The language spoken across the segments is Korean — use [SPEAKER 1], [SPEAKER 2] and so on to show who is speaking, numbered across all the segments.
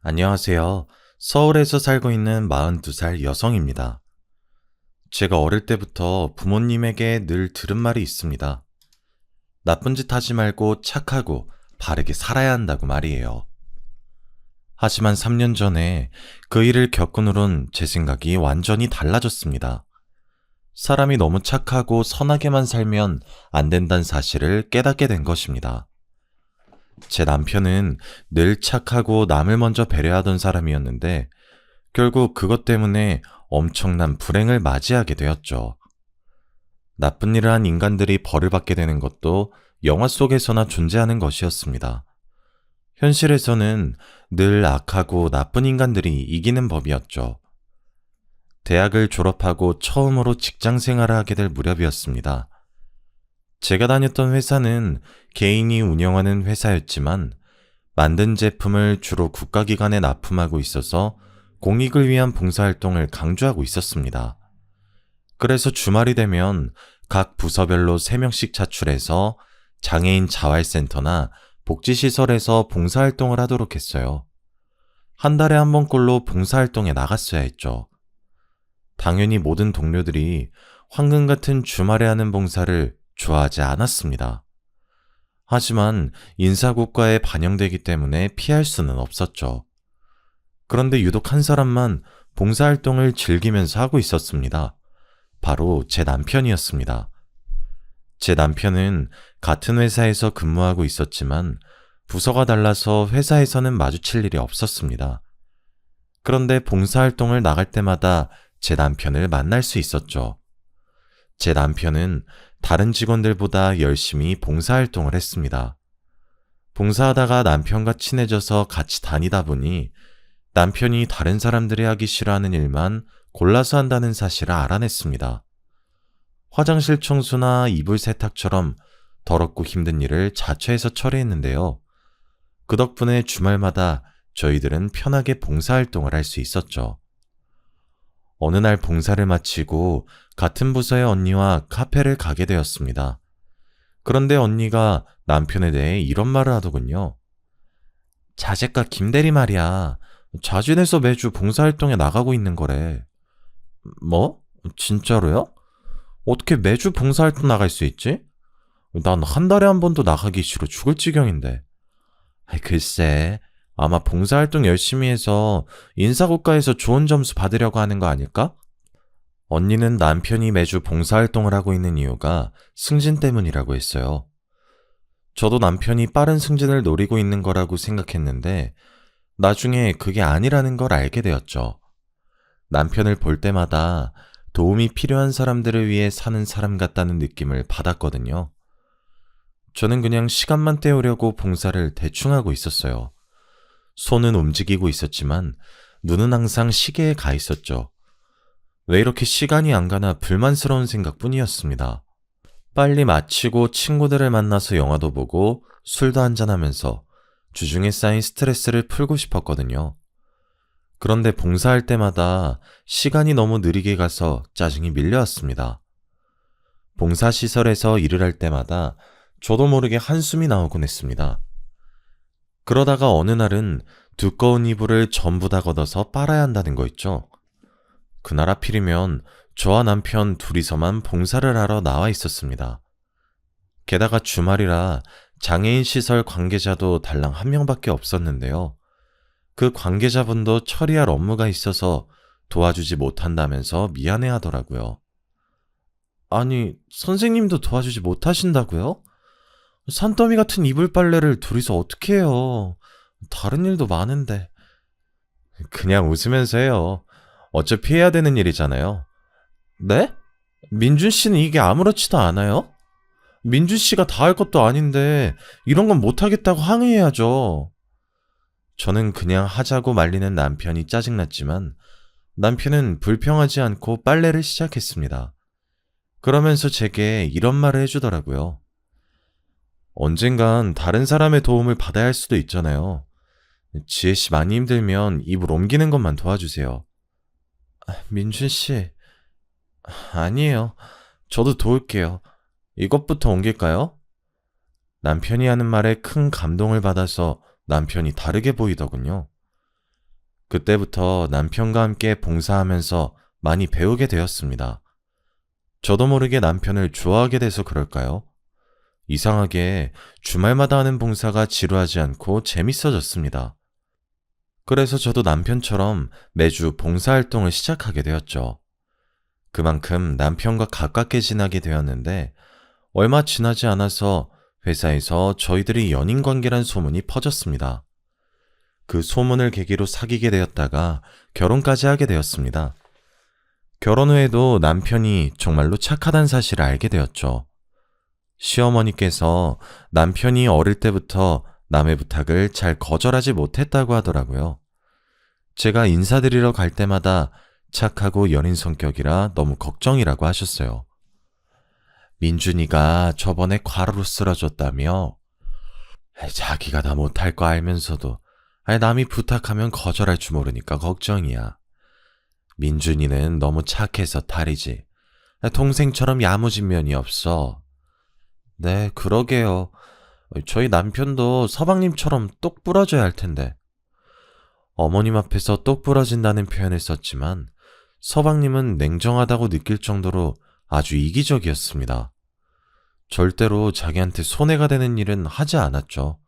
[SPEAKER 1] 안녕하세요. 서울에서 살고 있는 42살 여성입니다. 제가 어릴 때부터 부모님에게 늘 들은 말이 있습니다. 나쁜 짓 하지 말고 착하고 바르게 살아야 한다고 말이에요. 하지만 3년 전에 그 일을 겪은 후론 제 생각이 완전히 달라졌습니다. 사람이 너무 착하고 선하게만 살면 안 된다는 사실을 깨닫게 된 것입니다. 제 남편은 늘 착하고 남을 먼저 배려하던 사람이었는데 결국 그것 때문에 엄청난 불행을 맞이하게 되었죠. 나쁜 일을 한 인간들이 벌을 받게 되는 것도 영화 속에서나 존재하는 것이었습니다. 현실에서는 늘 악하고 나쁜 인간들이 이기는 법이었죠. 대학을 졸업하고 처음으로 직장 생활을 하게 될 무렵이었습니다. 제가 다녔던 회사는 개인이 운영하는 회사였지만 만든 제품을 주로 국가기관에 납품하고 있어서 공익을 위한 봉사활동을 강조하고 있었습니다. 그래서 주말이 되면 각 부서별로 3명씩 차출해서 장애인 자활센터나 복지시설에서 봉사활동을 하도록 했어요. 한 달에 한 번꼴로 봉사활동에 나갔어야 했죠. 당연히 모든 동료들이 황금 같은 주말에 하는 봉사를 좋아하지 않았습니다. 하지만 인사고과에 반영되기 때문에 피할 수는 없었죠. 그런데 유독 한 사람만 봉사활동을 즐기면서 하고 있었습니다. 바로 제 남편이었습니다. 제 남편은 같은 회사에서 근무하고 있었지만 부서가 달라서 회사에서는 마주칠 일이 없었습니다. 그런데 봉사활동을 나갈 때마다 제 남편을 만날 수 있었죠. 제 남편은 다른 직원들보다 열심히 봉사활동을 했습니다. 봉사하다가 남편과 친해져서 같이 다니다 보니 남편이 다른 사람들이 하기 싫어하는 일만 골라서 한다는 사실을 알아냈습니다. 화장실 청소나 이불 세탁처럼 더럽고 힘든 일을 자처해서 처리했는데요. 그 덕분에 주말마다 저희들은 편하게 봉사활동을 할 수 있었죠. 어느 날 봉사를 마치고 같은 부서의 언니와 카페를 가게 되었습니다. 그런데 언니가 남편에 대해 이런 말을 하더군요. 자재과 김대리 말이야. 자진해서 매주 봉사활동에 나가고 있는 거래. 뭐? 진짜로요? 어떻게 매주 봉사활동 나갈 수 있지? 난 한 달에 한 번도 나가기 싫어 죽을 지경인데. 글쎄, 아마 봉사활동 열심히 해서 인사고과에서 좋은 점수 받으려고 하는 거 아닐까? 언니는 남편이 매주 봉사활동을 하고 있는 이유가 승진 때문이라고 했어요. 저도 남편이 빠른 승진을 노리고 있는 거라고 생각했는데 나중에 그게 아니라는 걸 알게 되었죠. 남편을 볼 때마다 도움이 필요한 사람들을 위해 사는 사람 같다는 느낌을 받았거든요. 저는 그냥 시간만 때우려고 봉사를 대충 하고 있었어요. 손은 움직이고 있었지만 눈은 항상 시계에 가 있었죠. 왜 이렇게 시간이 안 가나 불만스러운 생각뿐이었습니다. 빨리 마치고 친구들을 만나서 영화도 보고 술도 한잔하면서 주중에 쌓인 스트레스를 풀고 싶었거든요. 그런데 봉사할 때마다 시간이 너무 느리게 가서 짜증이 밀려왔습니다. 봉사시설에서 일을 할 때마다 저도 모르게 한숨이 나오곤 했습니다. 그러다가 어느 날은 두꺼운 이불을 전부 다 걷어서 빨아야 한다는 거 있죠. 그날 하필이면 저와 남편 둘이서만 봉사를 하러 나와 있었습니다. 게다가 주말이라 장애인 시설 관계자도 달랑 한 명밖에 없었는데요. 그 관계자분도 처리할 업무가 있어서 도와주지 못한다면서 미안해 하더라고요. 아니, 선생님도 도와주지 못하신다고요? 산더미 같은 이불 빨래를 둘이서 어떻게 해요? 다른 일도 많은데. 그냥 웃으면서 해요. 어차피 해야 되는 일이잖아요. 네? 민준 씨는 이게 아무렇지도 않아요? 민준 씨가 다 할 것도 아닌데 이런 건 못하겠다고 항의해야죠. 저는 그냥 하자고 말리는 남편이 짜증났지만 남편은 불평하지 않고 빨래를 시작했습니다. 그러면서 제게 이런 말을 해주더라고요. 언젠간 다른 사람의 도움을 받아야 할 수도 있잖아요. 지혜 씨 많이 힘들면 이불 옮기는 것만 도와주세요. 민준 씨, 아니에요. 저도 도울게요. 이것부터 옮길까요? 남편이 하는 말에 큰 감동을 받아서 남편이 다르게 보이더군요. 그때부터 남편과 함께 봉사하면서 많이 배우게 되었습니다. 저도 모르게 남편을 좋아하게 돼서 그럴까요? 이상하게 주말마다 하는 봉사가 지루하지 않고 재밌어졌습니다. 그래서 저도 남편처럼 매주 봉사활동을 시작하게 되었죠. 그만큼 남편과 가깝게 지나게 되었는데 얼마 지나지 않아서 회사에서 저희들이 연인 관계란 소문이 퍼졌습니다. 그 소문을 계기로 사귀게 되었다가 결혼까지 하게 되었습니다. 결혼 후에도 남편이 정말로 착하다는 사실을 알게 되었죠. 시어머니께서 남편이 어릴 때부터 남의 부탁을 잘 거절하지 못했다고 하더라고요. 제가 인사드리러 갈 때마다 착하고 여린 성격이라 너무 걱정이라고 하셨어요. 민준이가 저번에 과로로 쓰러졌다며? 자기가 다 못할 거 알면서도 남이 부탁하면 거절할 줄 모르니까 걱정이야. 민준이는 너무 착해서 탈이지. 동생처럼 야무진 면이 없어. 네, 그러게요. 저희 남편도 서방님처럼 똑 부러져야 할 텐데. 어머님 앞에서 똑 부러진다는 표현을 썼지만 서방님은 냉정하다고 느낄 정도로 아주 이기적이었습니다. 절대로 자기한테 손해가 되는 일은 하지 않았죠.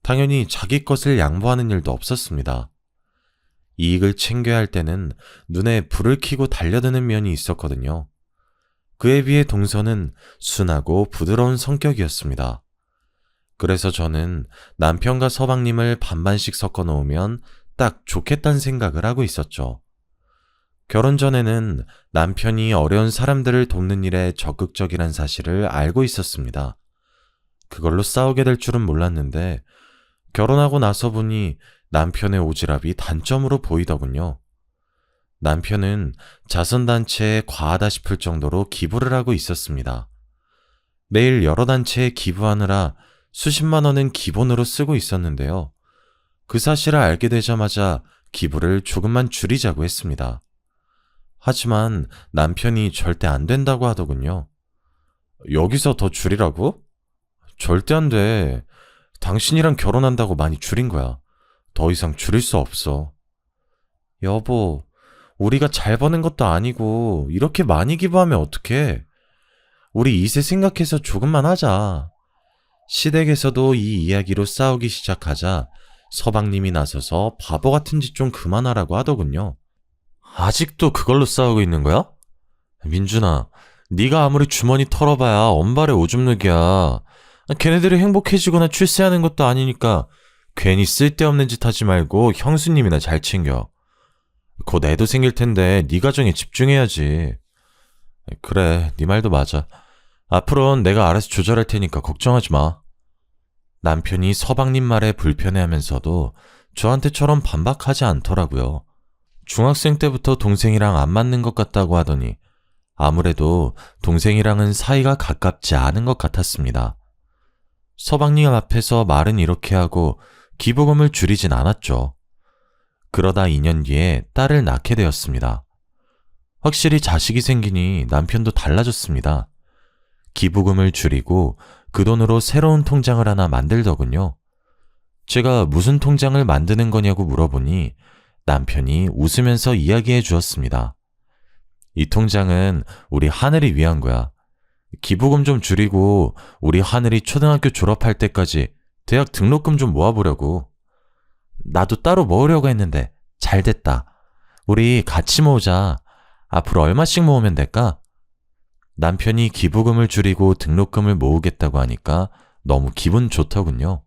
[SPEAKER 1] 당연히 자기 것을 양보하는 일도 없었습니다. 이익을 챙겨야 할 때는 눈에 불을 켜고 달려드는 면이 있었거든요. 그에 비해 동서는 순하고 부드러운 성격이었습니다. 그래서 저는 남편과 서방님을 반반씩 섞어 놓으면 딱 좋겠다는 생각을 하고 있었죠. 결혼 전에는 남편이 어려운 사람들을 돕는 일에 적극적이란 사실을 알고 있었습니다. 그걸로 싸우게 될 줄은 몰랐는데 결혼하고 나서 보니 남편의 오지랖이 단점으로 보이더군요. 남편은 자선단체에 과하다 싶을 정도로 기부를 하고 있었습니다. 매일 여러 단체에 기부하느라 수십만 원은 기본으로 쓰고 있었는데요. 그 사실을 알게 되자마자 기부를 조금만 줄이자고 했습니다. 하지만 남편이 절대 안 된다고 하더군요. 여기서 더 줄이라고? 절대 안 돼. 당신이랑 결혼한다고 많이 줄인 거야. 더 이상 줄일 수 없어. 여보, 우리가 잘 버는 것도 아니고 이렇게 많이 기부하면 어떡해? 우리 이세 생각해서 조금만 하자. 시댁에서도 이 이야기로 싸우기 시작하자 서방님이 나서서 바보 같은 짓 좀 그만하라고 하더군요. 아직도 그걸로 싸우고 있는 거야? 민준아, 네가 아무리 주머니 털어봐야 엄발의 오줌 누기야. 걔네들이 행복해지거나 출세하는 것도 아니니까 괜히 쓸데없는 짓 하지 말고 형수님이나 잘 챙겨. 곧 애도 생길 텐데 네 가정에 집중해야지. 그래, 네 말도 맞아. 앞으로는 내가 알아서 조절할 테니까 걱정하지 마. 남편이 서방님 말에 불편해하면서도 저한테처럼 반박하지 않더라고요. 중학생 때부터 동생이랑 안 맞는 것 같다고 하더니 아무래도 동생이랑은 사이가 가깝지 않은 것 같았습니다. 서방님 앞에서 말은 이렇게 하고 기부금을 줄이진 않았죠. 그러다 2년 뒤에 딸을 낳게 되었습니다. 확실히 자식이 생기니 남편도 달라졌습니다. 기부금을 줄이고 그 돈으로 새로운 통장을 하나 만들더군요. 제가 무슨 통장을 만드는 거냐고 물어보니 남편이 웃으면서 이야기해 주었습니다. 이 통장은 우리 하늘이 위한 거야. 기부금 좀 줄이고 우리 하늘이 초등학교 졸업할 때까지 대학 등록금 좀 모아보려고. 나도 따로 모으려고 했는데 잘 됐다. 우리 같이 모으자. 앞으로 얼마씩 모으면 될까? 남편이 기부금을 줄이고 등록금을 모으겠다고 하니까 너무 기분 좋더군요.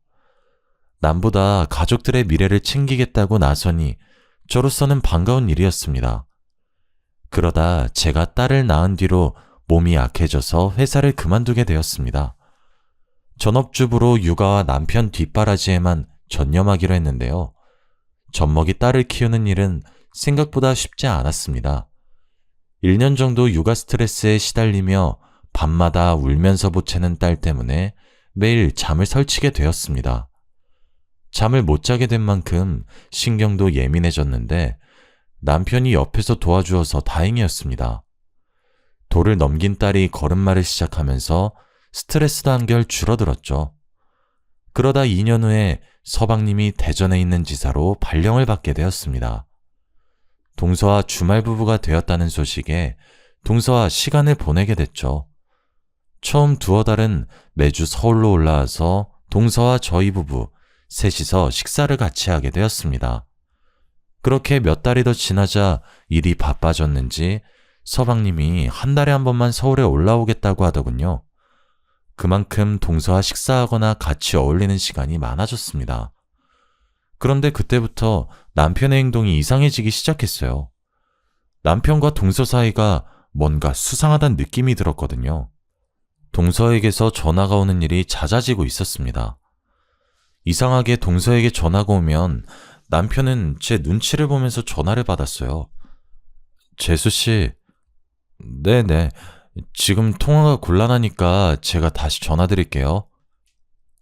[SPEAKER 1] 남보다 가족들의 미래를 챙기겠다고 나서니 저로서는 반가운 일이었습니다. 그러다 제가 딸을 낳은 뒤로 몸이 약해져서 회사를 그만두게 되었습니다. 전업주부로 육아와 남편 뒷바라지에만 전념하기로 했는데요. 젖먹이 딸을 키우는 일은 생각보다 쉽지 않았습니다. 1년 정도 육아 스트레스에 시달리며 밤마다 울면서 보채는 딸 때문에 매일 잠을 설치게 되었습니다. 잠을 못 자게 된 만큼 신경도 예민해졌는데 남편이 옆에서 도와주어서 다행이었습니다. 돌을 넘긴 딸이 걸음마를 시작하면서 스트레스도 한결 줄어들었죠. 그러다 2년 후에 서방님이 대전에 있는 지사로 발령을 받게 되었습니다. 동서와 주말 부부가 되었다는 소식에 동서와 시간을 보내게 됐죠. 처음 두어 달은 매주 서울로 올라와서 동서와 저희 부부 셋이서 식사를 같이 하게 되었습니다. 그렇게 몇 달이 더 지나자 일이 바빠졌는지 서방님이 한 달에 한 번만 서울에 올라오겠다고 하더군요. 그만큼 동서와 식사하거나 같이 어울리는 시간이 많아졌습니다. 그런데 그때부터 남편의 행동이 이상해지기 시작했어요. 남편과 동서 사이가 뭔가 수상하다는 느낌이 들었거든요. 동서에게서 전화가 오는 일이 잦아지고 있었습니다. 이상하게 동서에게 전화가 오면 남편은 제 눈치를 보면서 전화를 받았어요. 재수씨, 네네. 지금 통화가 곤란하니까 제가 다시 전화드릴게요.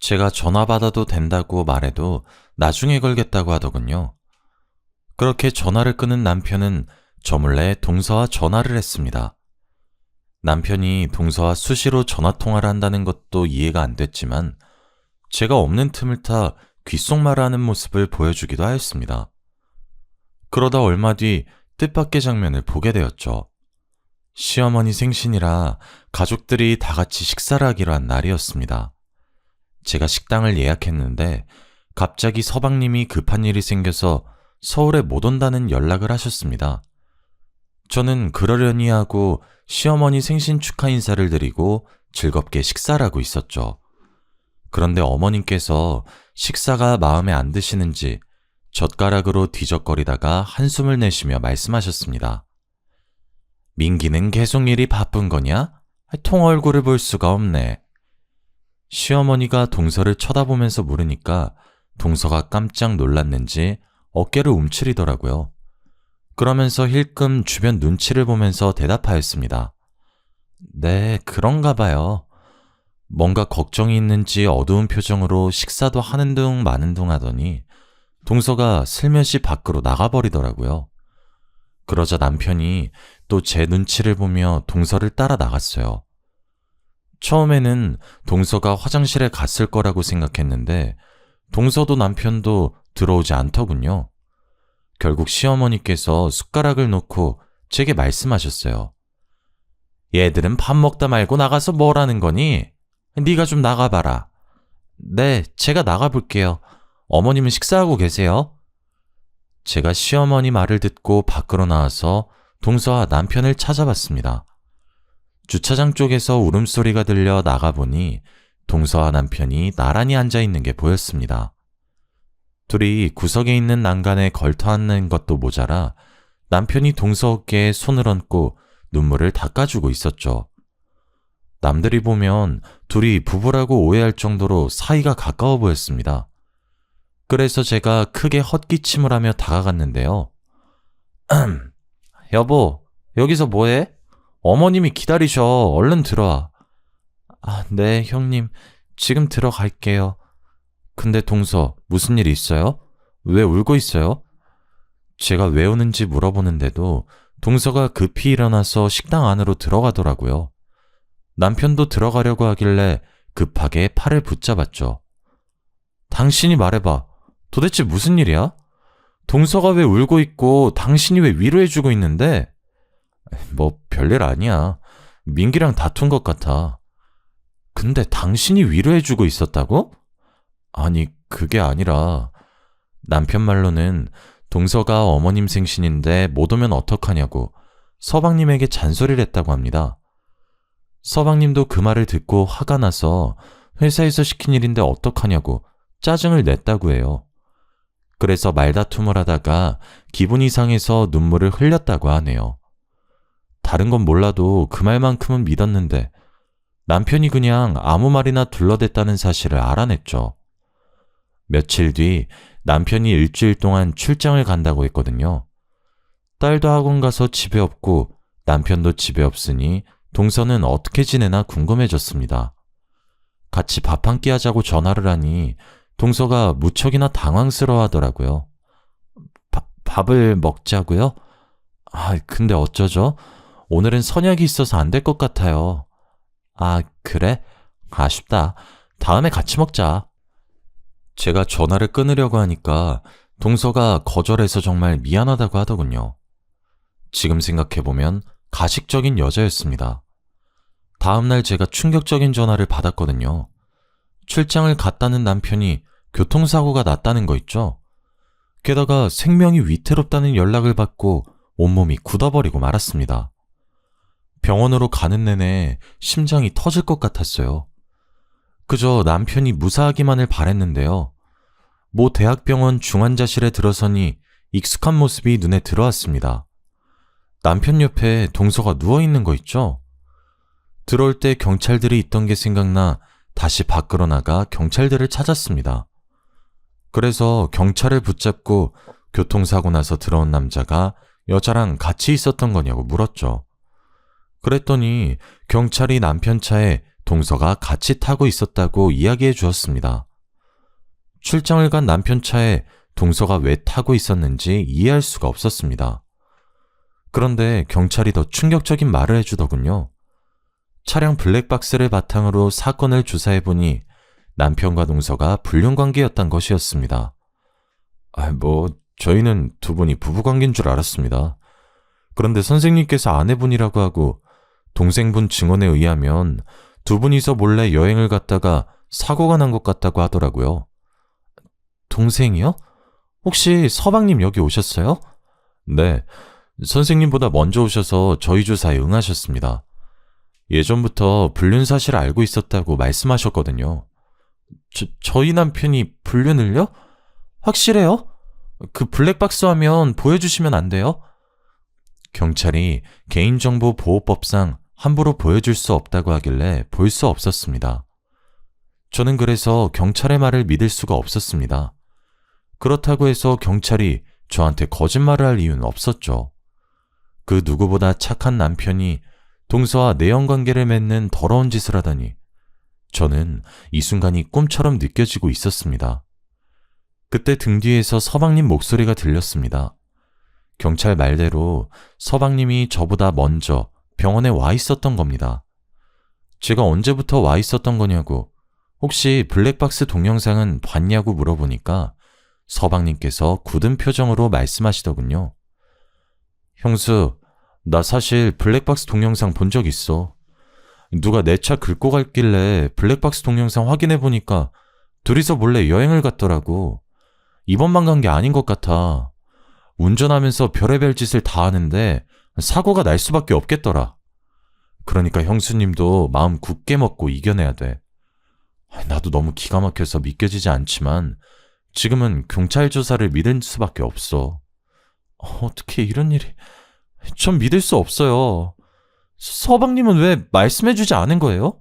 [SPEAKER 1] 제가 전화 받아도 된다고 말해도 나중에 걸겠다고 하더군요. 그렇게 전화를 끊은 남편은 저 몰래 동서와 전화를 했습니다. 남편이 동서와 수시로 전화통화를 한다는 것도 이해가 안 됐지만 제가 없는 틈을 타 귓속말을 하는 모습을 보여주기도 하였습니다. 그러다 얼마 뒤 뜻밖의 장면을 보게 되었죠. 시어머니 생신이라 가족들이 다 같이 식사를 하기로 한 날이었습니다. 제가 식당을 예약했는데 갑자기 서방님이 급한 일이 생겨서 서울에 못 온다는 연락을 하셨습니다. 저는 그러려니 하고 시어머니 생신 축하 인사를 드리고 즐겁게 식사를 하고 있었죠. 그런데 어머님께서 식사가 마음에 안 드시는지 젓가락으로 뒤적거리다가 한숨을 내쉬며 말씀하셨습니다. 민기는 계속 일이 바쁜 거냐? 통 얼굴을 볼 수가 없네. 시어머니가 동서를 쳐다보면서 물으니까 동서가 깜짝 놀랐는지 어깨를 움츠리더라고요. 그러면서 힐끔 주변 눈치를 보면서 대답하였습니다. 네, 그런가 봐요. 뭔가 걱정이 있는지 어두운 표정으로 식사도 하는 둥 마는 둥 하더니 동서가 슬며시 밖으로 나가버리더라고요. 그러자 남편이 또 제 눈치를 보며 동서를 따라 나갔어요. 처음에는 동서가 화장실에 갔을 거라고 생각했는데 동서도 남편도 들어오지 않더군요. 결국 시어머니께서 숟가락을 놓고 제게 말씀하셨어요. 얘들은 밥 먹다 말고 나가서 뭘 하는 거니? 네가 좀 나가봐라. 네, 제가 나가볼게요. 어머님은 식사하고 계세요? 제가 시어머니 말을 듣고 밖으로 나와서 동서와 남편을 찾아봤습니다. 주차장 쪽에서 울음소리가 들려 나가보니 동서와 남편이 나란히 앉아있는 게 보였습니다. 둘이 구석에 있는 난간에 걸터앉는 것도 모자라 남편이 동서 어깨에 손을 얹고 눈물을 닦아주고 있었죠. 남들이 보면 둘이 부부라고 오해할 정도로 사이가 가까워 보였습니다. 그래서 제가 크게 헛기침을 하며 다가갔는데요. 여보, 여기서 뭐해? 어머님이 기다리셔. 얼른 들어와. 네, 형님. 지금 들어갈게요. 근데 동서, 무슨 일 있어요? 왜 울고 있어요? 제가 왜 우는지 물어보는데도 동서가 급히 일어나서 식당 안으로 들어가더라고요. 남편도 들어가려고 하길래 급하게 팔을 붙잡았죠. 당신이 말해봐. 도대체 무슨 일이야? 동서가 왜 울고 있고 당신이 왜 위로해주고 있는데? 뭐 별일 아니야. 민기랑 다툰 것 같아. 근데 당신이 위로해주고 있었다고? 아니, 그게 아니라 남편 말로는 동서가 어머님 생신인데 못 오면 어떡하냐고 서방님에게 잔소리를 했다고 합니다. 서방님도 그 말을 듣고 화가 나서 회사에서 시킨 일인데 어떡하냐고 짜증을 냈다고 해요. 그래서 말다툼을 하다가 기분이 상해서 눈물을 흘렸다고 하네요. 다른 건 몰라도 그 말만큼은 믿었는데 남편이 그냥 아무 말이나 둘러댔다는 사실을 알아냈죠. 며칠 뒤 남편이 일주일 동안 출장을 간다고 했거든요. 딸도 학원 가서 집에 없고 남편도 집에 없으니 동서는 어떻게 지내나 궁금해졌습니다. 같이 밥 한 끼 하자고 전화를 하니 동서가 무척이나 당황스러워 하더라고요. 밥을 먹자고요? 근데 어쩌죠? 오늘은 선약이 있어서 안 될 것 같아요. 그래? 아쉽다. 다음에 같이 먹자. 제가 전화를 끊으려고 하니까 동서가 거절해서 정말 미안하다고 하더군요. 지금 생각해보면 가식적인 여자였습니다. 다음날 제가 충격적인 전화를 받았거든요. 출장을 갔다는 남편이 교통사고가 났다는 거 있죠? 게다가 생명이 위태롭다는 연락을 받고 온몸이 굳어버리고 말았습니다. 병원으로 가는 내내 심장이 터질 것 같았어요. 그저 남편이 무사하기만을 바랬는데요. 모 대학병원 중환자실에 들어서니 익숙한 모습이 눈에 들어왔습니다. 남편 옆에 동서가 누워있는 거 있죠? 들어올 때 경찰들이 있던 게 생각나 다시 밖으로 나가 경찰들을 찾았습니다. 그래서 경찰을 붙잡고 교통사고 나서 들어온 남자가 여자랑 같이 있었던 거냐고 물었죠. 그랬더니 경찰이 남편 차에 동서가 같이 타고 있었다고 이야기해 주었습니다. 출장을 간 남편 차에 동서가 왜 타고 있었는지 이해할 수가 없었습니다. 그런데 경찰이 더 충격적인 말을 해주더군요. 차량 블랙박스를 바탕으로 사건을 조사해보니 남편과 동서가 불륜관계였던 것이었습니다. 저희는 두 분이 부부관계인 줄 알았습니다. 그런데 선생님께서 아내분이라고 하고 동생분 증언에 의하면 두 분이서 몰래 여행을 갔다가 사고가 난 것 같다고 하더라고요. 동생이요? 혹시 서방님 여기 오셨어요? 네, 선생님보다 먼저 오셔서 저희 조사에 응하셨습니다. 예전부터 불륜 사실을 알고 있었다고 말씀하셨거든요. 저희 남편이 불륜을요? 확실해요? 그 블랙박스 화면 보여주시면 안 돼요? 경찰이 개인정보보호법상 함부로 보여줄 수 없다고 하길래 볼 수 없었습니다. 저는 그래서 경찰의 말을 믿을 수가 없었습니다. 그렇다고 해서 경찰이 저한테 거짓말을 할 이유는 없었죠. 그 누구보다 착한 남편이 동서와 내연관계를 맺는 더러운 짓을 하다니 저는 이 순간이 꿈처럼 느껴지고 있었습니다. 그때 등 뒤에서 서방님 목소리가 들렸습니다. 경찰 말대로 서방님이 저보다 먼저 병원에 와 있었던 겁니다. 제가 언제부터 와 있었던 거냐고, 혹시 블랙박스 동영상은 봤냐고 물어보니까 서방님께서 굳은 표정으로 말씀하시더군요. 형수, 나 사실 블랙박스 동영상 본 적 있어. 누가 내 차 긁고 갔길래 블랙박스 동영상 확인해보니까 둘이서 몰래 여행을 갔더라고. 이번만 간 게 아닌 것 같아. 운전하면서 별의별 짓을 다 하는데 사고가 날 수밖에 없겠더라. 그러니까 형수님도 마음 굳게 먹고 이겨내야 돼. 나도 너무 기가 막혀서 믿겨지지 않지만 지금은 경찰 조사를 믿을 수밖에 없어. 어떻게 이런 일이... 전 믿을 수 없어요. 서방님은 왜 말씀해주지 않은 거예요?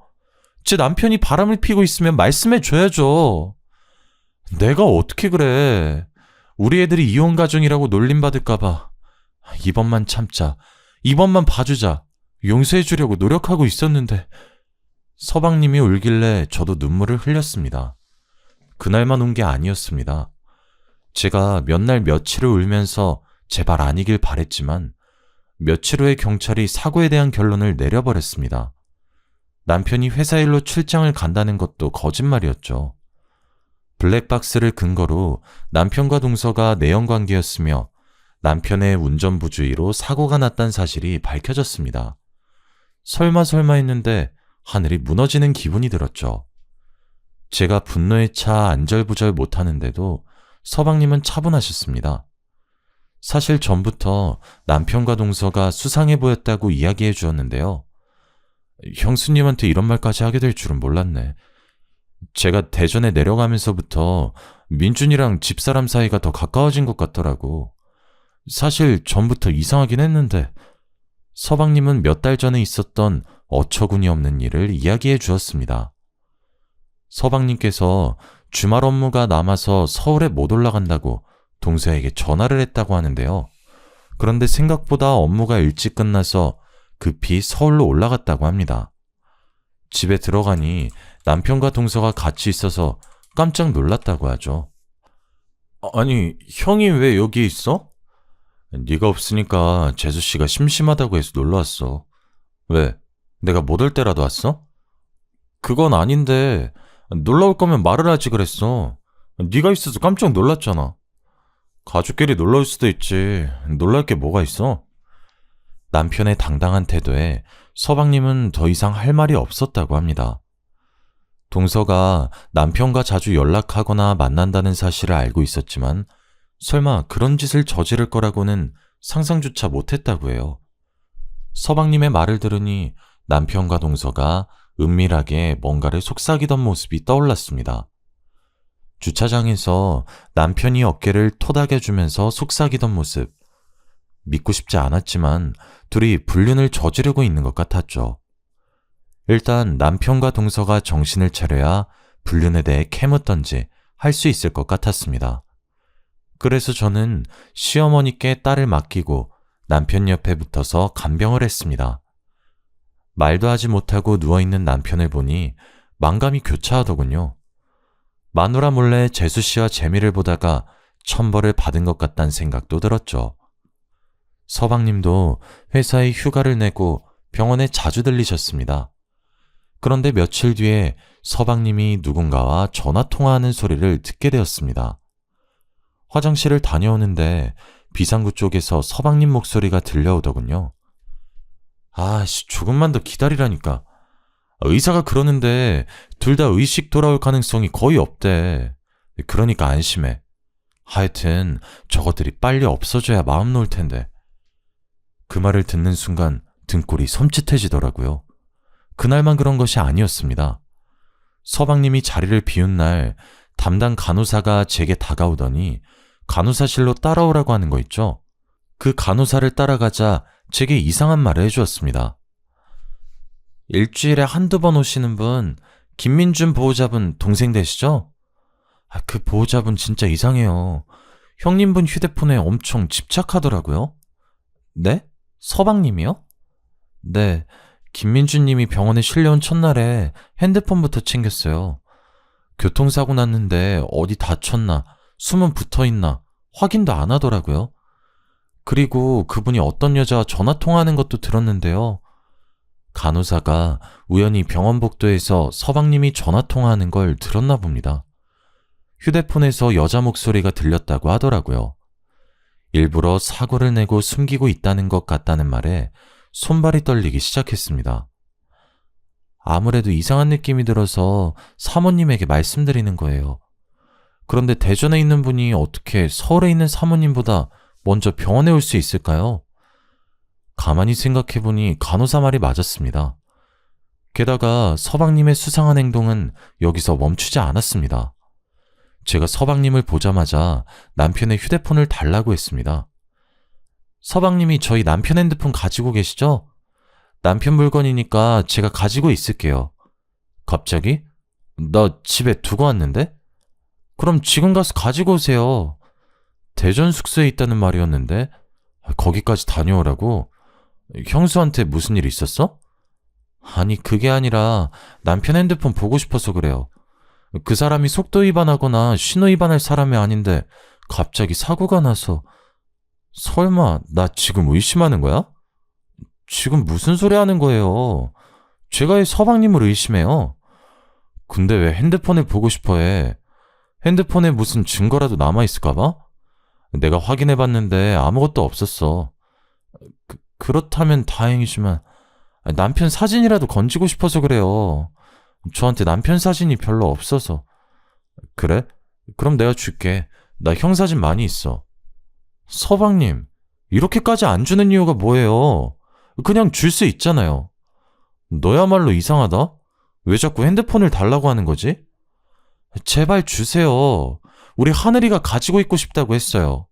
[SPEAKER 1] 제 남편이 바람을 피고 있으면 말씀해줘야죠. 내가 어떻게 그래. 우리 애들이 이혼 가정이라고 놀림받을까봐. 이번만 참자. 이번만 봐주자. 용서해주려고 노력하고 있었는데. 서방님이 울길래 저도 눈물을 흘렸습니다. 그날만 운 게 아니었습니다. 제가 몇 날 며칠을 울면서 제발 아니길 바랬지만 며칠 후에 경찰이 사고에 대한 결론을 내려버렸습니다. 남편이 회사 일로 출장을 간다는 것도 거짓말이었죠. 블랙박스를 근거로 남편과 동서가 내연관계였으며 남편의 운전부주의로 사고가 났다는 사실이 밝혀졌습니다. 설마 했는데 하늘이 무너지는 기분이 들었죠. 제가 분노에 차 안절부절 못하는데도 서방님은 차분하셨습니다. 사실 전부터 남편과 동서가 수상해 보였다고 이야기해 주었는데요. 형수님한테 이런 말까지 하게 될 줄은 몰랐네. 제가 대전에 내려가면서부터 민준이랑 집사람 사이가 더 가까워진 것 같더라고. 사실 전부터 이상하긴 했는데 서방님은 몇 달 전에 있었던 어처구니 없는 일을 이야기해 주었습니다. 서방님께서 주말 업무가 남아서 서울에 못 올라간다고 동서에게 전화를 했다고 하는데요. 그런데 생각보다 업무가 일찍 끝나서 급히 서울로 올라갔다고 합니다. 집에 들어가니 남편과 동서가 같이 있어서 깜짝 놀랐다고 하죠. 아니, 형이 왜 여기 있어? 네가 없으니까 재수씨가 심심하다고 해서 놀러왔어. 왜? 내가 못 올 때라도 왔어? 그건 아닌데 놀러 올 거면 말을 하지 그랬어. 네가 있어서 깜짝 놀랐잖아. 가족끼리 놀러 올 수도 있지. 놀랄 게 뭐가 있어? 남편의 당당한 태도에 서방님은 더 이상 할 말이 없었다고 합니다. 동서가 남편과 자주 연락하거나 만난다는 사실을 알고 있었지만 설마 그런 짓을 저지를 거라고는 상상조차 못했다고 해요. 서방님의 말을 들으니 남편과 동서가 은밀하게 뭔가를 속삭이던 모습이 떠올랐습니다. 주차장에서 남편이 어깨를 토닥여주면서 속삭이던 모습. 믿고 싶지 않았지만 둘이 불륜을 저지르고 있는 것 같았죠. 일단 남편과 동서가 정신을 차려야 불륜에 대해 캐묻던지 할 수 있을 것 같았습니다. 그래서 저는 시어머니께 딸을 맡기고 남편 옆에 붙어서 간병을 했습니다. 말도 하지 못하고 누워있는 남편을 보니 만감이 교차하더군요. 마누라 몰래 재수씨와 재미를 보다가 천벌을 받은 것 같다는 생각도 들었죠. 서방님도 회사에 휴가를 내고 병원에 자주 들리셨습니다. 그런데 며칠 뒤에 서방님이 누군가와 전화통화하는 소리를 듣게 되었습니다. 화장실을 다녀오는데 비상구 쪽에서 서방님 목소리가 들려오더군요. 아씨, 조금만 더 기다리라니까. 의사가 그러는데 둘 다 의식 돌아올 가능성이 거의 없대. 그러니까 안심해. 하여튼 저것들이 빨리 없어져야 마음 놓을 텐데. 그 말을 듣는 순간 등골이 섬찟해지더라고요. 그날만 그런 것이 아니었습니다. 서방님이 자리를 비운 날 담당 간호사가 제게 다가오더니 간호사실로 따라오라고 하는 거 있죠? 그 간호사를 따라가자 제게 이상한 말을 해주었습니다. 일주일에 한두 번 오시는 분, 김민준 보호자분 동생 되시죠? 그 보호자분 진짜 이상해요. 형님분 휴대폰에 엄청 집착하더라고요. 네? 서방님이요? 네, 김민준님이 병원에 실려온 첫날에 핸드폰부터 챙겼어요. 교통사고 났는데 어디 다쳤나, 숨은 붙어있나 확인도 안 하더라고요. 그리고 그분이 어떤 여자와 전화통화하는 것도 들었는데요. 간호사가 우연히 병원 복도에서 서방님이 전화통화하는 걸 들었나 봅니다. 휴대폰에서 여자 목소리가 들렸다고 하더라고요. 일부러 사고를 내고 숨기고 있다는 것 같다는 말에 손발이 떨리기 시작했습니다. 아무래도 이상한 느낌이 들어서 사모님에게 말씀드리는 거예요. 그런데 대전에 있는 분이 어떻게 서울에 있는 사모님보다 먼저 병원에 올 수 있을까요? 가만히 생각해보니 간호사 말이 맞았습니다. 게다가 서방님의 수상한 행동은 여기서 멈추지 않았습니다. 제가 서방님을 보자마자 남편의 휴대폰을 달라고 했습니다. 서방님이 저희 남편 핸드폰 가지고 계시죠? 남편 물건이니까 제가 가지고 있을게요. 갑자기? 나 집에 두고 왔는데? 그럼 지금 가서 가지고 오세요. 대전 숙소에 있다는 말이었는데 거기까지 다녀오라고? 형수한테 무슨 일 있었어? 아니, 그게 아니라 남편 핸드폰 보고 싶어서 그래요. 그 사람이 속도 위반하거나 신호 위반할 사람이 아닌데 갑자기 사고가 나서. 설마 나 지금 의심하는 거야? 지금 무슨 소리 하는 거예요? 제가 왜 서방님을 의심해요? 근데 왜 핸드폰을 보고 싶어 해? 핸드폰에 무슨 증거라도 남아있을까봐? 내가 확인해봤는데 아무것도 없었어. 그렇다면 다행이지만 남편 사진이라도 건지고 싶어서 그래요. 저한테 남편 사진이 별로 없어서. 그래? 그럼 내가 줄게. 나 형 사진 많이 있어. 서방님, 이렇게까지 안 주는 이유가 뭐예요? 그냥 줄 수 있잖아요. 너야말로 이상하다? 왜 자꾸 핸드폰을 달라고 하는 거지? 제발 주세요. 우리 하늘이가 가지고 있고 싶다고 했어요.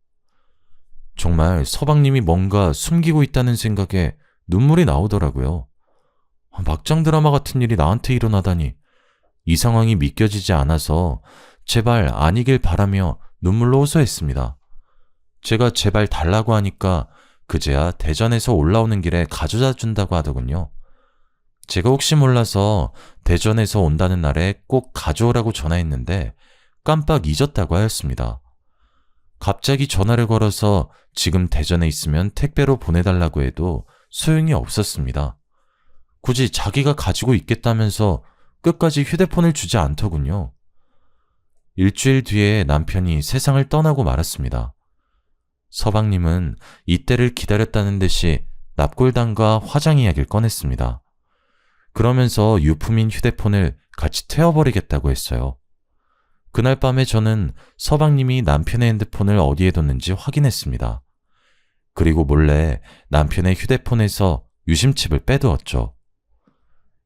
[SPEAKER 1] 정말 서방님이 뭔가 숨기고 있다는 생각에 눈물이 나오더라고요. 막장 드라마 같은 일이 나한테 일어나다니. 이 상황이 믿겨지지 않아서 제발 아니길 바라며 눈물로 호소했습니다. 제가 제발 달라고 하니까 그제야 대전에서 올라오는 길에 가져다 준다고 하더군요. 제가 혹시 몰라서 대전에서 온다는 날에 꼭 가져오라고 전화했는데 깜빡 잊었다고 하였습니다. 갑자기 전화를 걸어서 지금 대전에 있으면 택배로 보내달라고 해도 소용이 없었습니다. 굳이 자기가 가지고 있겠다면서 끝까지 휴대폰을 주지 않더군요. 일주일 뒤에 남편이 세상을 떠나고 말았습니다. 서방님은 이때를 기다렸다는 듯이 납골당과 화장 이야기를 꺼냈습니다. 그러면서 유품인 휴대폰을 같이 태워버리겠다고 했어요. 그날 밤에 저는 서방님이 남편의 핸드폰을 어디에 뒀는지 확인했습니다. 그리고 몰래 남편의 휴대폰에서 유심칩을 빼두었죠.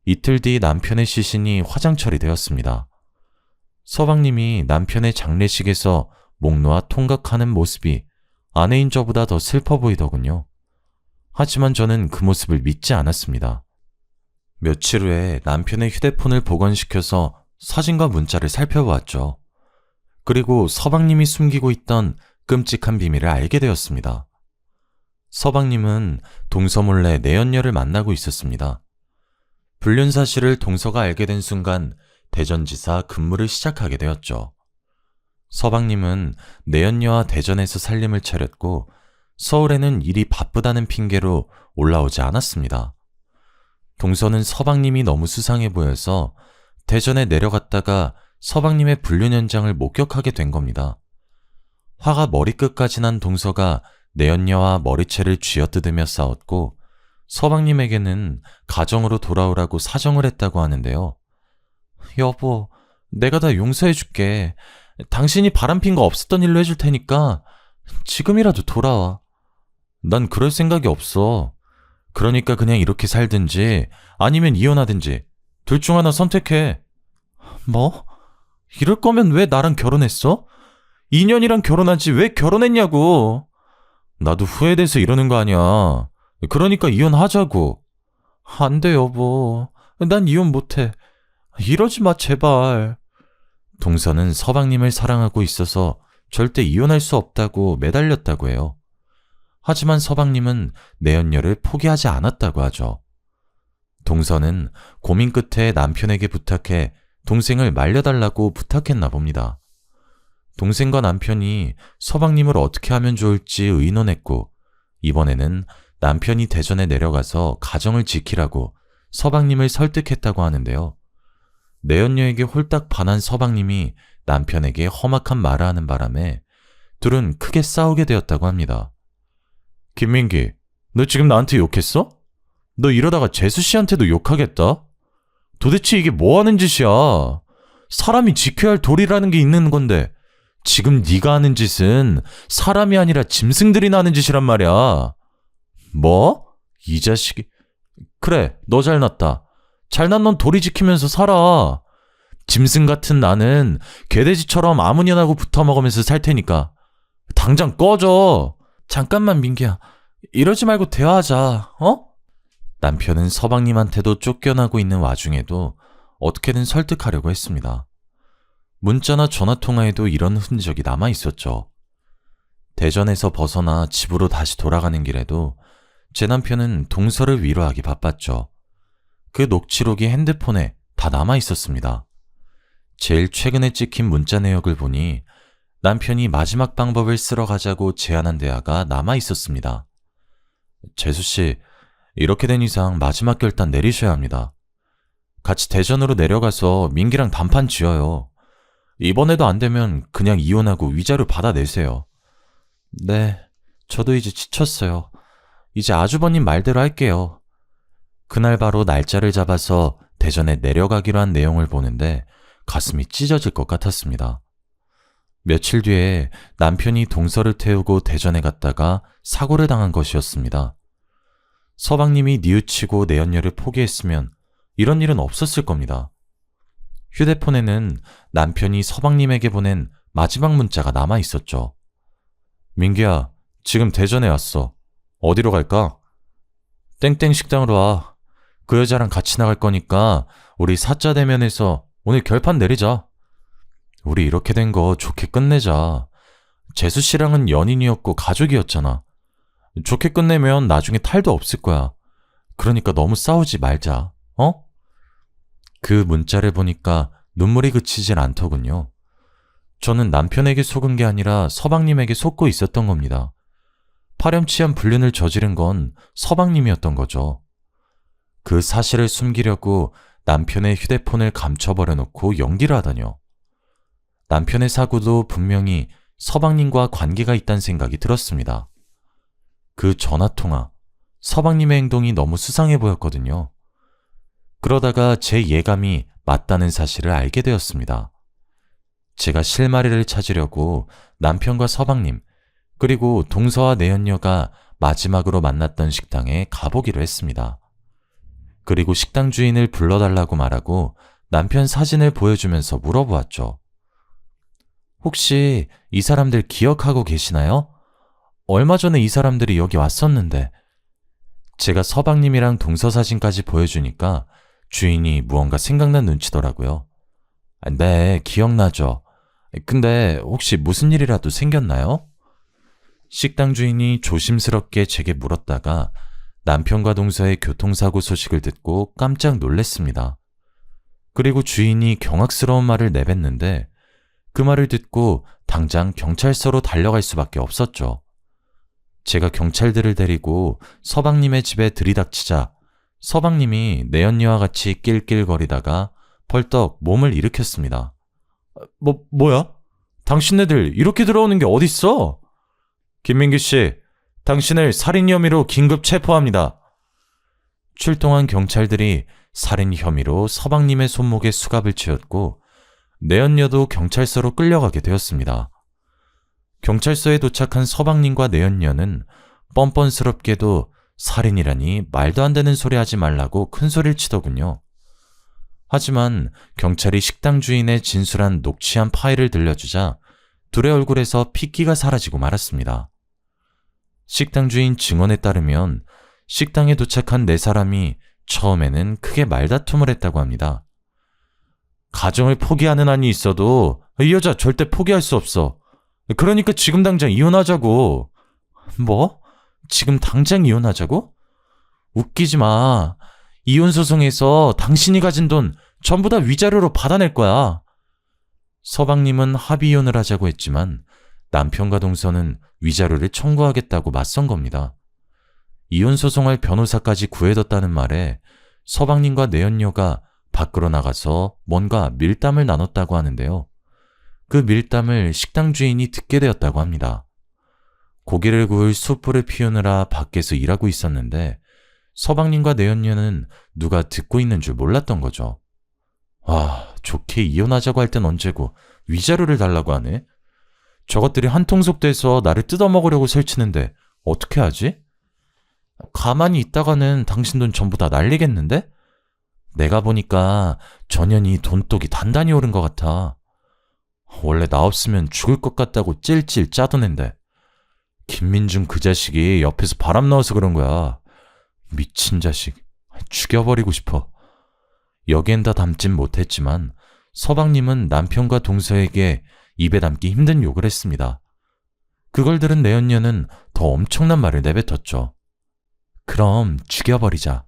[SPEAKER 1] 이틀 뒤 남편의 시신이 화장 처리되었습니다. 서방님이 남편의 장례식에서 목 놓아 통각하는 모습이 아내인 저보다 더 슬퍼 보이더군요. 하지만 저는 그 모습을 믿지 않았습니다. 며칠 후에 남편의 휴대폰을 복원시켜서 사진과 문자를 살펴보았죠. 그리고 서방님이 숨기고 있던 끔찍한 비밀을 알게 되었습니다. 서방님은 동서 몰래 내연녀를 만나고 있었습니다. 불륜 사실을 동서가 알게 된 순간 대전지사 근무를 시작하게 되었죠. 서방님은 내연녀와 대전에서 살림을 차렸고 서울에는 일이 바쁘다는 핑계로 올라오지 않았습니다. 동서는 서방님이 너무 수상해 보여서 대전에 내려갔다가 서방님의 불륜 현장을 목격하게 된 겁니다. 화가 머리끝까지 난 동서가 내연녀와 머리채를 쥐어뜯으며 싸웠고 서방님에게는 가정으로 돌아오라고 사정을 했다고 하는데요. 여보, 내가 다 용서해줄게. 당신이 바람핀 거 없었던 일로 해줄 테니까 지금이라도 돌아와. 난 그럴 생각이 없어. 그러니까 그냥 이렇게 살든지 아니면 이혼하든지 둘 중 하나 선택해. 뭐? 이럴 거면 왜 나랑 결혼했어? 2년이랑 결혼하지 왜 결혼했냐고. 나도 후회돼서 이러는 거 아니야. 그러니까 이혼하자고. 안 돼, 여보. 난 이혼 못해. 이러지 마, 제발. 동서는 서방님을 사랑하고 있어서 절대 이혼할 수 없다고 매달렸다고 해요. 하지만 서방님은 내연녀를 포기하지 않았다고 하죠. 동서는 고민 끝에 남편에게 부탁해 동생을 말려달라고 부탁했나 봅니다. 동생과 남편이 서방님을 어떻게 하면 좋을지 의논했고 이번에는 남편이 대전에 내려가서 가정을 지키라고 서방님을 설득했다고 하는데요. 내연녀에게 홀딱 반한 서방님이 남편에게 험악한 말을 하는 바람에 둘은 크게 싸우게 되었다고 합니다. 김민기, 너 지금 나한테 욕했어? 너 이러다가 재수 씨한테도 욕하겠다? 도대체 이게 뭐 하는 짓이야? 사람이 지켜야 할 도리라는 게 있는 건데 지금 네가 하는 짓은 사람이 아니라 짐승들이나 하는 짓이란 말이야. 뭐? 이 자식이... 그래, 너 잘났다. 잘난 넌 도리 지키면서 살아. 짐승 같은 나는 개돼지처럼 아무년하고 붙어먹으면서 살 테니까 당장 꺼져. 잠깐만 민기야, 이러지 말고 대화하자. 어? 남편은 서방님한테도 쫓겨나고 있는 와중에도 어떻게든 설득하려고 했습니다. 문자나 전화통화에도 이런 흔적이 남아있었죠. 대전에서 벗어나 집으로 다시 돌아가는 길에도 제 남편은 동서를 위로하기 바빴죠. 그 녹취록이 핸드폰에 다 남아있었습니다. 제일 최근에 찍힌 문자 내역을 보니 남편이 마지막 방법을 쓰러 가자고 제안한 대화가 남아있었습니다. 재수씨, 이렇게 된 이상 마지막 결단 내리셔야 합니다. 같이 대전으로 내려가서 민기랑 단판 지어요. 이번에도 안 되면 그냥 이혼하고 위자료 받아내세요. 네, 저도 이제 지쳤어요. 이제 아주버님 말대로 할게요. 그날 바로 날짜를 잡아서 대전에 내려가기로 한 내용을 보는데 가슴이 찢어질 것 같았습니다. 며칠 뒤에 남편이 동서를 태우고 대전에 갔다가 사고를 당한 것이었습니다. 서방님이 뉘우치고 내연녀를 포기했으면 이런 일은 없었을 겁니다. 휴대폰에는 남편이 서방님에게 보낸 마지막 문자가 남아 있었죠. 민기야, 지금 대전에 왔어. 어디로 갈까? 땡땡 식당으로 와. 그 여자랑 같이 나갈 거니까 우리 사자 대면에서 오늘 결판 내리자. 우리 이렇게 된 거 좋게 끝내자. 재수 씨랑은 연인이었고 가족이었잖아. 좋게 끝내면 나중에 탈도 없을 거야. 그러니까 너무 싸우지 말자. 어? 그 문자를 보니까 눈물이 그치질 않더군요. 저는 남편에게 속은 게 아니라 서방님에게 속고 있었던 겁니다. 파렴치한 불륜을 저지른 건 서방님이었던 거죠. 그 사실을 숨기려고 남편의 휴대폰을 감춰버려 놓고 연기를 하다뇨. 남편의 사고도 분명히 서방님과 관계가 있다는 생각이 들었습니다. 그 전화통화, 서방님의 행동이 너무 수상해 보였거든요. 그러다가 제 예감이 맞다는 사실을 알게 되었습니다. 제가 실마리를 찾으려고 남편과 서방님, 그리고 동서와 내연녀가 마지막으로 만났던 식당에 가보기로 했습니다. 그리고 식당 주인을 불러달라고 말하고 남편 사진을 보여주면서 물어보았죠. 혹시 이 사람들 기억하고 계시나요? 얼마 전에 이 사람들이 여기 왔었는데. 제가 서방님이랑 동서 사진까지 보여주니까 주인이 무언가 생각난 눈치더라고요. 네, 기억나죠. 근데 혹시 무슨 일이라도 생겼나요? 식당 주인이 조심스럽게 제게 물었다가 남편과 동서의 교통사고 소식을 듣고 깜짝 놀랐습니다. 그리고 주인이 경악스러운 말을 내뱉는데 그 말을 듣고 당장 경찰서로 달려갈 수밖에 없었죠. 제가 경찰들을 데리고 서방님의 집에 들이닥치자 서방님이 내연녀와 같이 낄낄거리다가 벌떡 몸을 일으켰습니다. 뭐야? 당신네들 이렇게 들어오는 게 어딨어? 김민규 씨, 당신을 살인 혐의로 긴급 체포합니다. 출동한 경찰들이 살인 혐의로 서방님의 손목에 수갑을 채웠고 내연녀도 경찰서로 끌려가게 되었습니다. 경찰서에 도착한 서방님과 내연녀는 뻔뻔스럽게도 살인이라니 말도 안 되는 소리 하지 말라고 큰 소리를 치더군요. 하지만 경찰이 식당 주인의 진술한 녹취한 파일을 들려주자 둘의 얼굴에서 핏기가 사라지고 말았습니다. 식당 주인 증언에 따르면 식당에 도착한 네 사람이 처음에는 크게 말다툼을 했다고 합니다. 가정을 포기하는 한이 있어도 이 여자 절대 포기할 수 없어. 그러니까 지금 당장 이혼하자고. 뭐? 지금 당장 이혼하자고? 웃기지 마. 이혼 소송에서 당신이 가진 돈 전부 다 위자료로 받아낼 거야. 서방님은 합의 이혼을 하자고 했지만 남편과 동서는 위자료를 청구하겠다고 맞선 겁니다. 이혼 소송할 변호사까지 구해뒀다는 말에 서방님과 내연녀가 밖으로 나가서 뭔가 밀담을 나눴다고 하는데요. 그 밀담을 식당 주인이 듣게 되었다고 합니다. 고기를 구울 숯불을 피우느라 밖에서 일하고 있었는데 서방님과 내연녀는 누가 듣고 있는 줄 몰랐던 거죠. 와, 좋게 이혼하자고 할 땐 언제고 위자료를 달라고 하네. 저것들이 한통속돼서 나를 뜯어먹으려고 설치는데 어떻게 하지? 가만히 있다가는 당신 돈 전부 다 날리겠는데? 내가 보니까 전현이 돈독이 단단히 오른 것 같아. 원래 나 없으면 죽을 것 같다고 찔찔 짜던 앤데 김민중 그 자식이 옆에서 바람 넣어서 그런 거야. 미친 자식. 죽여버리고 싶어. 여기엔 다 담진 못했지만 서방님은 남편과 동서에게 입에 담기 힘든 욕을 했습니다. 그걸 들은 내연녀는 더 엄청난 말을 내뱉었죠. 그럼 죽여버리자.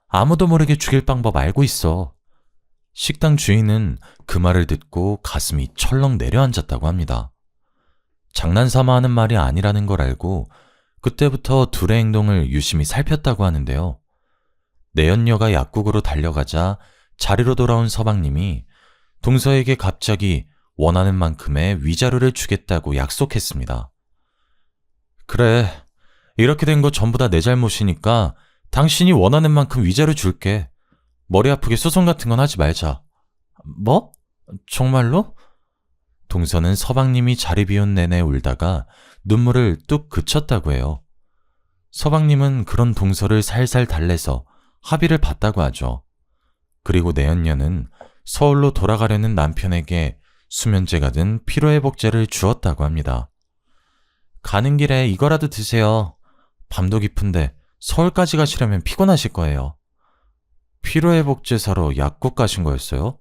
[SPEAKER 1] 아무도 모르게 죽일 방법 알고 있어. 식당 주인은 그 말을 듣고 가슴이 철렁 내려앉았다고 합니다. 장난삼아 하는 말이 아니라는 걸 알고 그때부터 둘의 행동을 유심히 살폈다고 하는데요. 내연녀가 약국으로 달려가자 자리로 돌아온 서방님이 동서에게 갑자기 원하는 만큼의 위자료를 주겠다고 약속했습니다. 그래, 이렇게 된 거 전부 다 내 잘못이니까 당신이 원하는 만큼 위자료 줄게. 머리 아프게 소송 같은 건 하지 말자. 뭐? 정말로? 동서는 서방님이 자리 비운 내내 울다가 눈물을 뚝 그쳤다고 해요. 서방님은 그런 동서를 살살 달래서 합의를 봤다고 하죠. 그리고 내연녀는 서울로 돌아가려는 남편에게 수면제가 든 피로회복제를 주었다고 합니다. 가는 길에 이거라도 드세요. 밤도 깊은데 서울까지 가시려면 피곤하실 거예요. 피로회복제 사러 약국 가신 거였어요?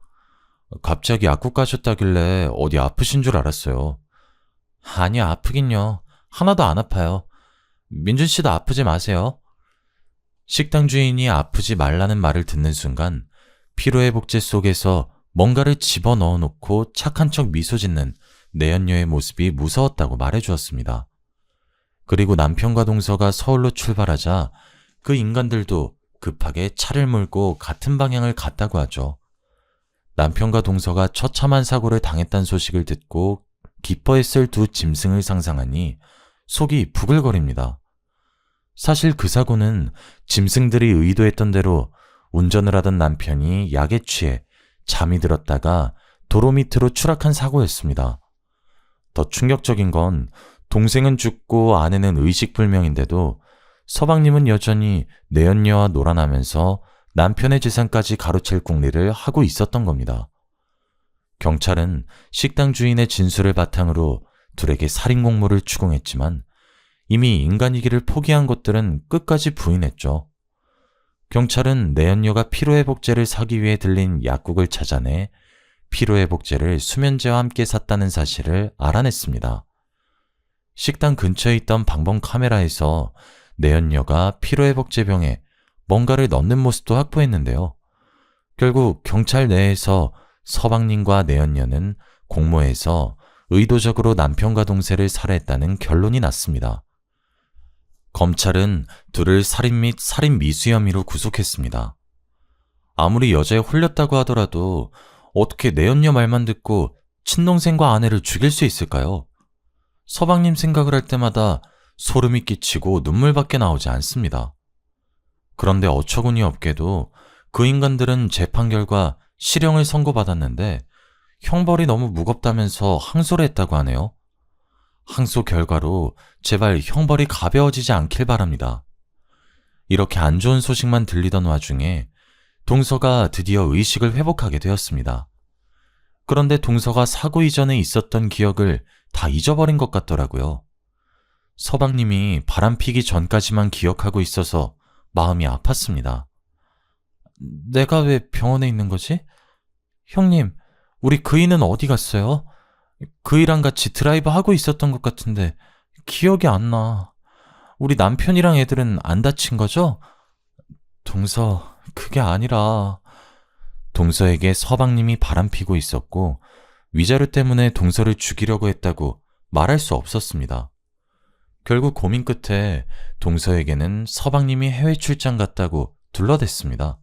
[SPEAKER 1] 갑자기 약국 가셨다길래 어디 아프신 줄 알았어요. 아니요, 아프긴요. 하나도 안 아파요. 민준 씨도 아프지 마세요. 식당 주인이 아프지 말라는 말을 듣는 순간 피로회복제 속에서 뭔가를 집어넣어 놓고 착한 척 미소 짓는 내연녀의 모습이 무서웠다고 말해주었습니다. 그리고 남편과 동서가 서울로 출발하자 그 인간들도 급하게 차를 몰고 같은 방향을 갔다고 하죠. 남편과 동서가 처참한 사고를 당했다는 소식을 듣고 기뻐했을 두 짐승을 상상하니 속이 부글거립니다. 사실 그 사고는 짐승들이 의도했던 대로 운전을 하던 남편이 약에 취해 잠이 들었다가 도로 밑으로 추락한 사고였습니다. 더 충격적인 건 동생은 죽고 아내는 의식불명인데도 서방님은 여전히 내연녀와 놀아나면서 남편의 재산까지 가로챌 궁리를 하고 있었던 겁니다. 경찰은 식당 주인의 진술을 바탕으로 둘에게 살인 공모를 추궁했지만 이미 인간이기를 포기한 것들은 끝까지 부인했죠. 경찰은 내연녀가 피로회복제를 사기 위해 들린 약국을 찾아내 피로회복제를 수면제와 함께 샀다는 사실을 알아냈습니다. 식당 근처에 있던 방범 카메라에서 내연녀가 피로회복제병에 뭔가를 넣는 모습도 확보했는데요. 결국 경찰 내에서 서방님과 내연녀는 공모해서 의도적으로 남편과 동생을 살해했다는 결론이 났습니다. 검찰은 둘을 살인 및 살인 미수 혐의로 구속했습니다. 아무리 여자에 홀렸다고 하더라도 어떻게 내연녀 말만 듣고 친동생과 아내를 죽일 수 있을까요? 서방님 생각을 할 때마다 소름이 끼치고 눈물밖에 나오지 않습니다. 그런데 어처구니 없게도 그 인간들은 재판 결과 실형을 선고받았는데 형벌이 너무 무겁다면서 항소를 했다고 하네요. 항소 결과로 제발 형벌이 가벼워지지 않길 바랍니다. 이렇게 안 좋은 소식만 들리던 와중에 동서가 드디어 의식을 회복하게 되었습니다. 그런데 동서가 사고 이전에 있었던 기억을 다 잊어버린 것 같더라고요. 서방님이 바람피기 전까지만 기억하고 있어서 마음이 아팠습니다. 내가 왜 병원에 있는 거지? 형님, 우리 그이는 어디 갔어요? 그이랑 같이 드라이브 하고 있었던 것 같은데 기억이 안 나. 우리 남편이랑 애들은 안 다친 거죠? 동서, 그게 아니라 동서에게 서방님이 바람피고 있었고 위자료 때문에 동서를 죽이려고 했다고 말할 수 없었습니다. 결국 고민 끝에 동서에게는 서방님이 해외 출장 갔다고 둘러댔습니다.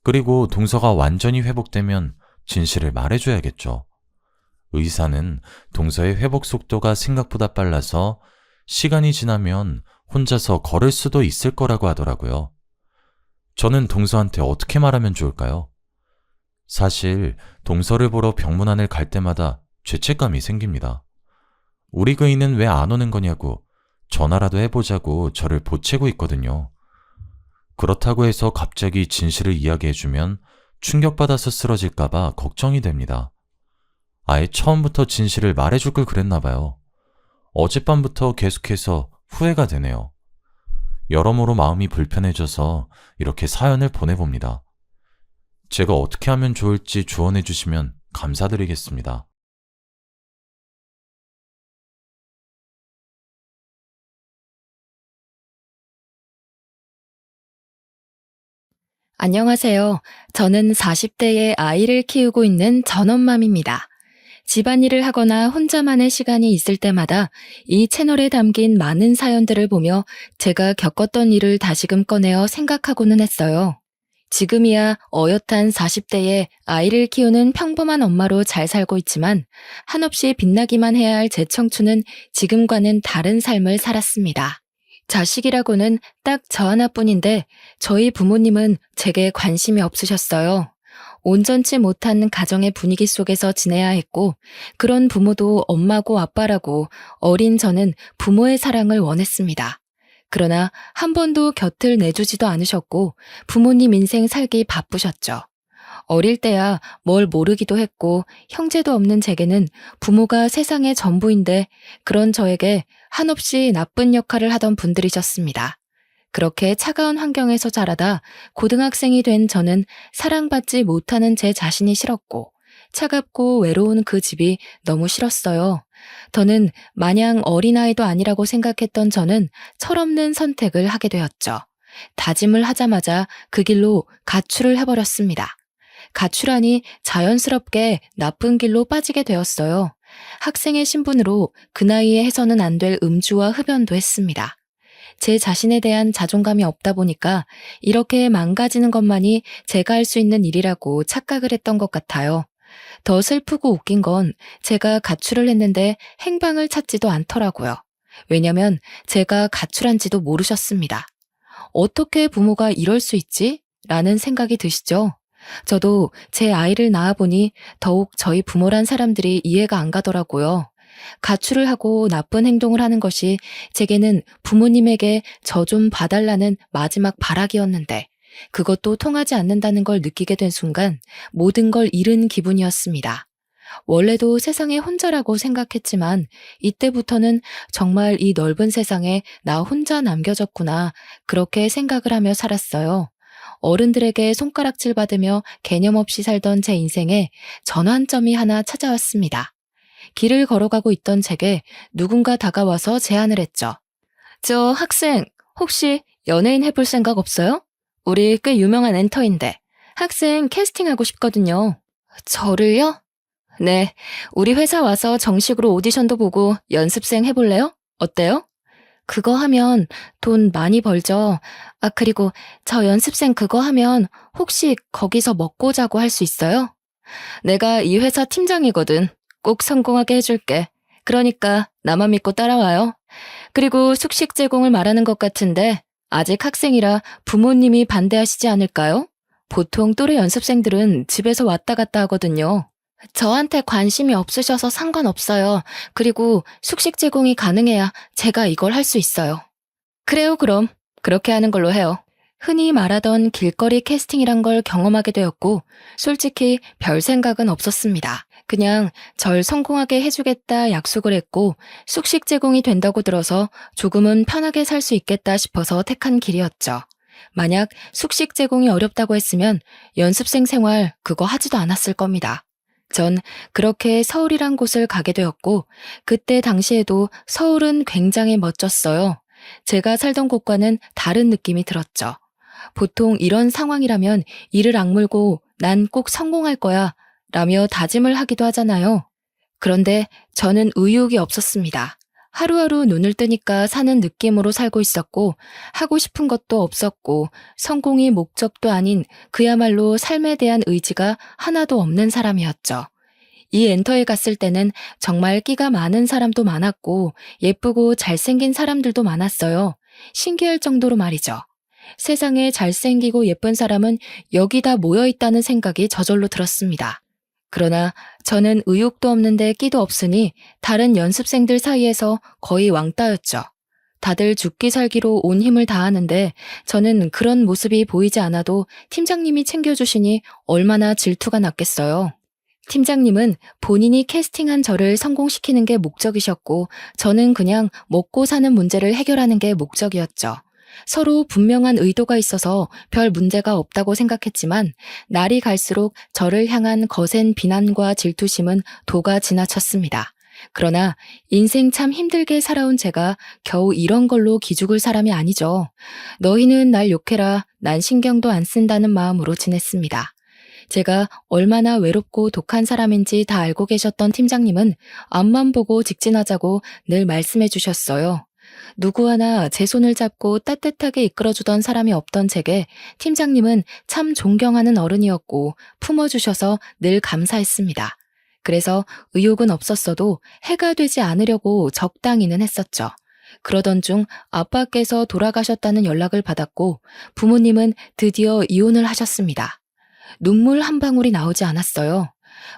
[SPEAKER 1] 그리고 동서가 완전히 회복되면 진실을 말해줘야겠죠. 의사는 동서의 회복 속도가 생각보다 빨라서 시간이 지나면 혼자서 걸을 수도 있을 거라고 하더라고요. 저는 동서한테 어떻게 말하면 좋을까요? 사실 동서를 보러 병문안을 갈 때마다 죄책감이 생깁니다. 우리 그이는 왜 안 오는 거냐고 전화라도 해보자고 저를 보채고 있거든요. 그렇다고 해서 갑자기 진실을 이야기해주면 충격받아서 쓰러질까봐 걱정이 됩니다. 아예 처음부터 진실을 말해줄 걸 그랬나 봐요. 어젯밤부터 계속해서 후회가 되네요. 여러모로 마음이 불편해져서 이렇게 사연을 보내봅니다. 제가 어떻게 하면 좋을지 조언해 주시면 감사드리겠습니다.
[SPEAKER 2] 안녕하세요. 저는 40대의 아이를 키우고 있는 전엄맘입니다. 집안일을 하거나 혼자만의 시간이 있을 때마다 이 채널에 담긴 많은 사연들을 보며 제가 겪었던 일을 다시금 꺼내어 생각하고는 했어요. 지금이야 어엿한 40대에 아이를 키우는 평범한 엄마로 잘 살고 있지만 한없이 빛나기만 해야 할 제 청춘은 지금과는 다른 삶을 살았습니다. 자식이라고는 딱 저 하나뿐인데 저희 부모님은 제게 관심이 없으셨어요. 온전치 못한 가정의 분위기 속에서 지내야 했고 그런 부모도 엄마고 아빠라고 어린 저는 부모의 사랑을 원했습니다. 그러나 한 번도 곁을 내주지도 않으셨고 부모님 인생 살기 바쁘셨죠. 어릴 때야 뭘 모르기도 했고 형제도 없는 제게는 부모가 세상의 전부인데 그런 저에게 한없이 나쁜 역할을 하던 분들이셨습니다. 그렇게 차가운 환경에서 자라다 고등학생이 된 저는 사랑받지 못하는 제 자신이 싫었고 차갑고 외로운 그 집이 너무 싫었어요. 더는 마냥 어린아이도 아니라고 생각했던 저는 철없는 선택을 하게 되었죠. 다짐을 하자마자 그 길로 가출을 해버렸습니다. 가출하니 자연스럽게 나쁜 길로 빠지게 되었어요. 학생의 신분으로 그 나이에 해서는 안 될 음주와 흡연도 했습니다. 제 자신에 대한 자존감이 없다 보니까 이렇게 망가지는 것만이 제가 할 수 있는 일이라고 착각을 했던 것 같아요. 더 슬프고 웃긴 건 제가 가출을 했는데 행방을 찾지도 않더라고요. 왜냐면 제가 가출한지도 모르셨습니다. 어떻게 부모가 이럴 수 있지? 라는 생각이 드시죠? 저도 제 아이를 낳아보니 더욱 저희 부모란 사람들이 이해가 안 가더라고요. 가출을 하고 나쁜 행동을 하는 것이 제게는 부모님에게 저 좀 봐달라는 마지막 발악이었는데 그것도 통하지 않는다는 걸 느끼게 된 순간 모든 걸 잃은 기분이었습니다. 원래도 세상에 혼자라고 생각했지만 이때부터는 정말 이 넓은 세상에 나 혼자 남겨졌구나 그렇게 생각을 하며 살았어요. 어른들에게 손가락질 받으며 개념 없이 살던 제 인생에 전환점이 하나 찾아왔습니다. 길을 걸어가고 있던 제게 누군가 다가와서 제안을 했죠. 저 학생, 혹시 연예인 해볼 생각 없어요? 우리 꽤 유명한 엔터인데 학생 캐스팅하고 싶거든요. 저를요? 네, 우리 회사 와서 정식으로 오디션도 보고 연습생 해볼래요? 어때요? 그거 하면 돈 많이 벌죠. 아, 그리고 저 연습생 그거 하면 혹시 거기서 먹고 자고 할 수 있어요? 내가 이 회사 팀장이거든. 꼭 성공하게 해줄게. 그러니까 나만 믿고 따라와요. 그리고 숙식 제공을 말하는 것 같은데 아직 학생이라 부모님이 반대하시지 않을까요? 보통 또래 연습생들은 집에서 왔다 갔다 하거든요. 저한테 관심이 없으셔서 상관없어요. 그리고 숙식 제공이 가능해야 제가 이걸 할 수 있어요. 그래요, 그럼. 그렇게 하는 걸로 해요. 흔히 말하던 길거리 캐스팅이란 걸 경험하게 되었고, 솔직히 별 생각은 없었습니다. 그냥 절 성공하게 해주겠다 약속을 했고, 숙식 제공이 된다고 들어서 조금은 편하게 살 수 있겠다 싶어서 택한 길이었죠. 만약 숙식 제공이 어렵다고 했으면 연습생 생활 그거 하지도 않았을 겁니다. 전 그렇게 서울이란 곳을 가게 되었고, 그때 당시에도 서울은 굉장히 멋졌어요. 제가 살던 곳과는 다른 느낌이 들었죠. 보통 이런 상황이라면 이를 악물고 난 꼭 성공할 거야 라며 다짐을 하기도 하잖아요. 그런데 저는 의욕이 없었습니다. 하루하루 눈을 뜨니까 사는 느낌으로 살고 있었고 하고 싶은 것도 없었고 성공이 목적도 아닌 그야말로 삶에 대한 의지가 하나도 없는 사람이었죠. 이 엔터에 갔을 때는 정말 끼가 많은 사람도 많았고 예쁘고 잘생긴 사람들도 많았어요. 신기할 정도로 말이죠. 세상에 잘생기고 예쁜 사람은 여기다 모여있다는 생각이 저절로 들었습니다. 그러나 저는 의욕도 없는데 끼도 없으니 다른 연습생들 사이에서 거의 왕따였죠. 다들 죽기 살기로 온 힘을 다하는데 저는 그런 모습이 보이지 않아도 팀장님이 챙겨주시니 얼마나 질투가 났겠어요. 팀장님은 본인이 캐스팅한 저를 성공시키는 게 목적이셨고 저는 그냥 먹고 사는 문제를 해결하는 게 목적이었죠. 서로 분명한 의도가 있어서 별 문제가 없다고 생각했지만 날이 갈수록 저를 향한 거센 비난과 질투심은 도가 지나쳤습니다. 그러나 인생 참 힘들게 살아온 제가 겨우 이런 걸로 기죽을 사람이 아니죠. 너희는 날 욕해라, 난 신경도 안 쓴다는 마음으로 지냈습니다. 제가 얼마나 외롭고 독한 사람인지 다 알고 계셨던 팀장님은 앞만 보고 직진하자고 늘 말씀해 주셨어요. 누구 하나 제 손을 잡고 따뜻하게 이끌어주던 사람이 없던 제게 팀장님은 참 존경하는 어른이었고 품어주셔서 늘 감사했습니다. 그래서 의욕은 없었어도 해가 되지 않으려고 적당히는 했었죠. 그러던 중 아빠께서 돌아가셨다는 연락을 받았고 부모님은 드디어 이혼을 하셨습니다. 눈물 한 방울이 나오지 않았어요.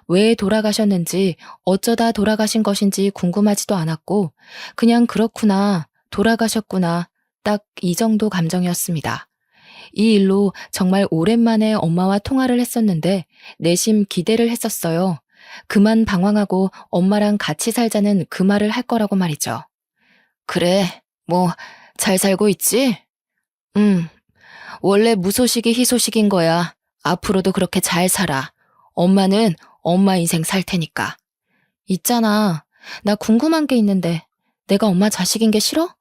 [SPEAKER 2] 왜 돌아가셨는지 어쩌다 돌아가신 것인지 궁금하지도 않았고 그냥 그렇구나, 돌아가셨구나, 딱 이 정도 감정이었습니다. 이 일로 정말 오랜만에 엄마와 통화를 했었는데 내심 기대를 했었어요. 그만 방황하고 엄마랑 같이 살자는 그 말을 할 거라고 말이죠. 그래, 뭐 잘 살고 있지? 원래 무소식이 희소식인 거야. 앞으로도 그렇게 잘 살아. 엄마는 엄마 인생 살 테니까. 있잖아. 나 궁금한 게 있는데 내가 엄마 자식인 게 싫어?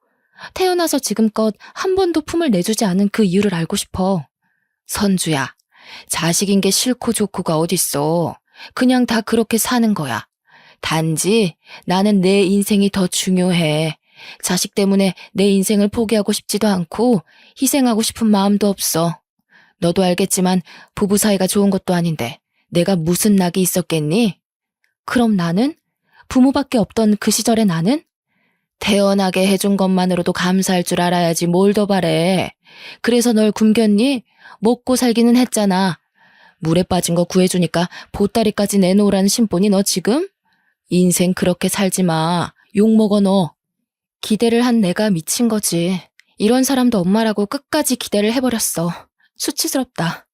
[SPEAKER 2] 태어나서 지금껏 한 번도 품을 내주지 않은 그 이유를 알고 싶어. 선주야, 자식인 게 싫고 좋고가 어딨어. 그냥 다 그렇게 사는 거야. 단지 나는 내 인생이 더 중요해. 자식 때문에 내 인생을 포기하고 싶지도 않고 희생하고 싶은 마음도 없어. 너도 알겠지만 부부 사이가 좋은 것도 아닌데 내가 무슨 낙이 있었겠니? 그럼 나는? 부모밖에 없던 그 시절의 나는? 태어나게 해준 것만으로도 감사할 줄 알아야지 뭘 더 바래. 그래서 널 굶겼니? 먹고 살기는 했잖아. 물에 빠진 거 구해주니까 보따리까지 내놓으라는 심보니 너 지금? 인생 그렇게 살지 마. 욕먹어 너. 기대를 한 내가 미친 거지. 이런 사람도 엄마라고 끝까지 기대를 해버렸어. 수치스럽다.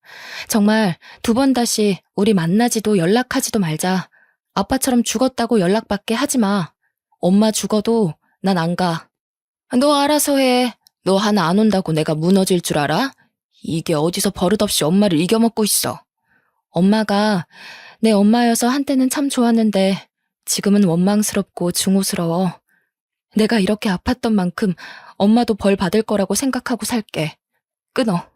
[SPEAKER 2] 정말 2번 다시 우리 만나지도 연락하지도 말자. 아빠처럼 죽었다고 연락받게 하지 마. 엄마 죽어도 난 안 가. 너 알아서 해. 너 하나 안 온다고 내가 무너질 줄 알아? 이게 어디서 버릇없이 엄마를 이겨먹고 있어. 엄마가 내 엄마여서 한때는 참 좋았는데 지금은 원망스럽고 증오스러워. 내가 이렇게 아팠던 만큼 엄마도 벌 받을 거라고 생각하고 살게. 끊어.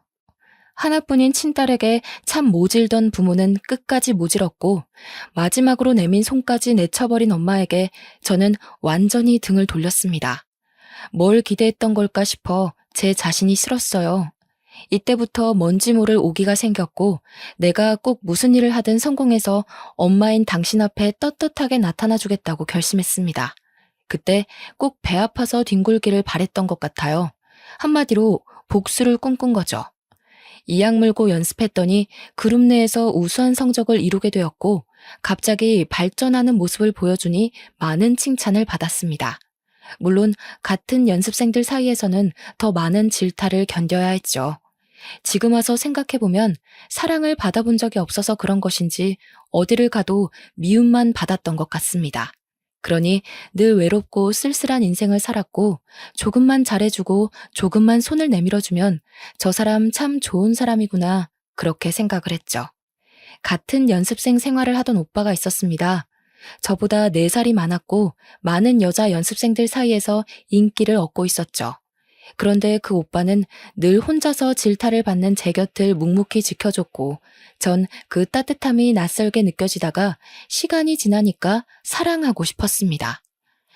[SPEAKER 2] 하나뿐인 친딸에게 참 모질던 부모는 끝까지 모질었고 마지막으로 내민 손까지 내쳐버린 엄마에게 저는 완전히 등을 돌렸습니다. 뭘 기대했던 걸까 싶어 제 자신이 싫었어요. 이때부터 뭔지 모를 오기가 생겼고 내가 꼭 무슨 일을 하든 성공해서 엄마인 당신 앞에 떳떳하게 나타나주겠다고 결심했습니다. 그때 꼭 배 아파서 뒹굴기를 바랬던 것 같아요. 한마디로 복수를 꿈꾼 거죠. 이악 물고 연습했더니 그룹 내에서 우수한 성적을 이루게 되었고 갑자기 발전하는 모습을 보여주니 많은 칭찬을 받았습니다. 물론 같은 연습생들 사이에서는 더 많은 질타를 견뎌야 했죠. 지금 와서 생각해보면 사랑을 받아본 적이 없어서 그런 것인지 어디를 가도 미움만 받았던 것 같습니다. 그러니 늘 외롭고 쓸쓸한 인생을 살았고 조금만 잘해주고 조금만 손을 내밀어주면 저 사람 참 좋은 사람이구나 그렇게 생각을 했죠. 같은 연습생 생활을 하던 오빠가 있었습니다. 저보다 4살이 많았고 많은 여자 연습생들 사이에서 인기를 얻고 있었죠. 그런데 그 오빠는 늘 혼자서 질타를 받는 제 곁을 묵묵히 지켜줬고 전 그 따뜻함이 낯설게 느껴지다가 시간이 지나니까 사랑하고 싶었습니다.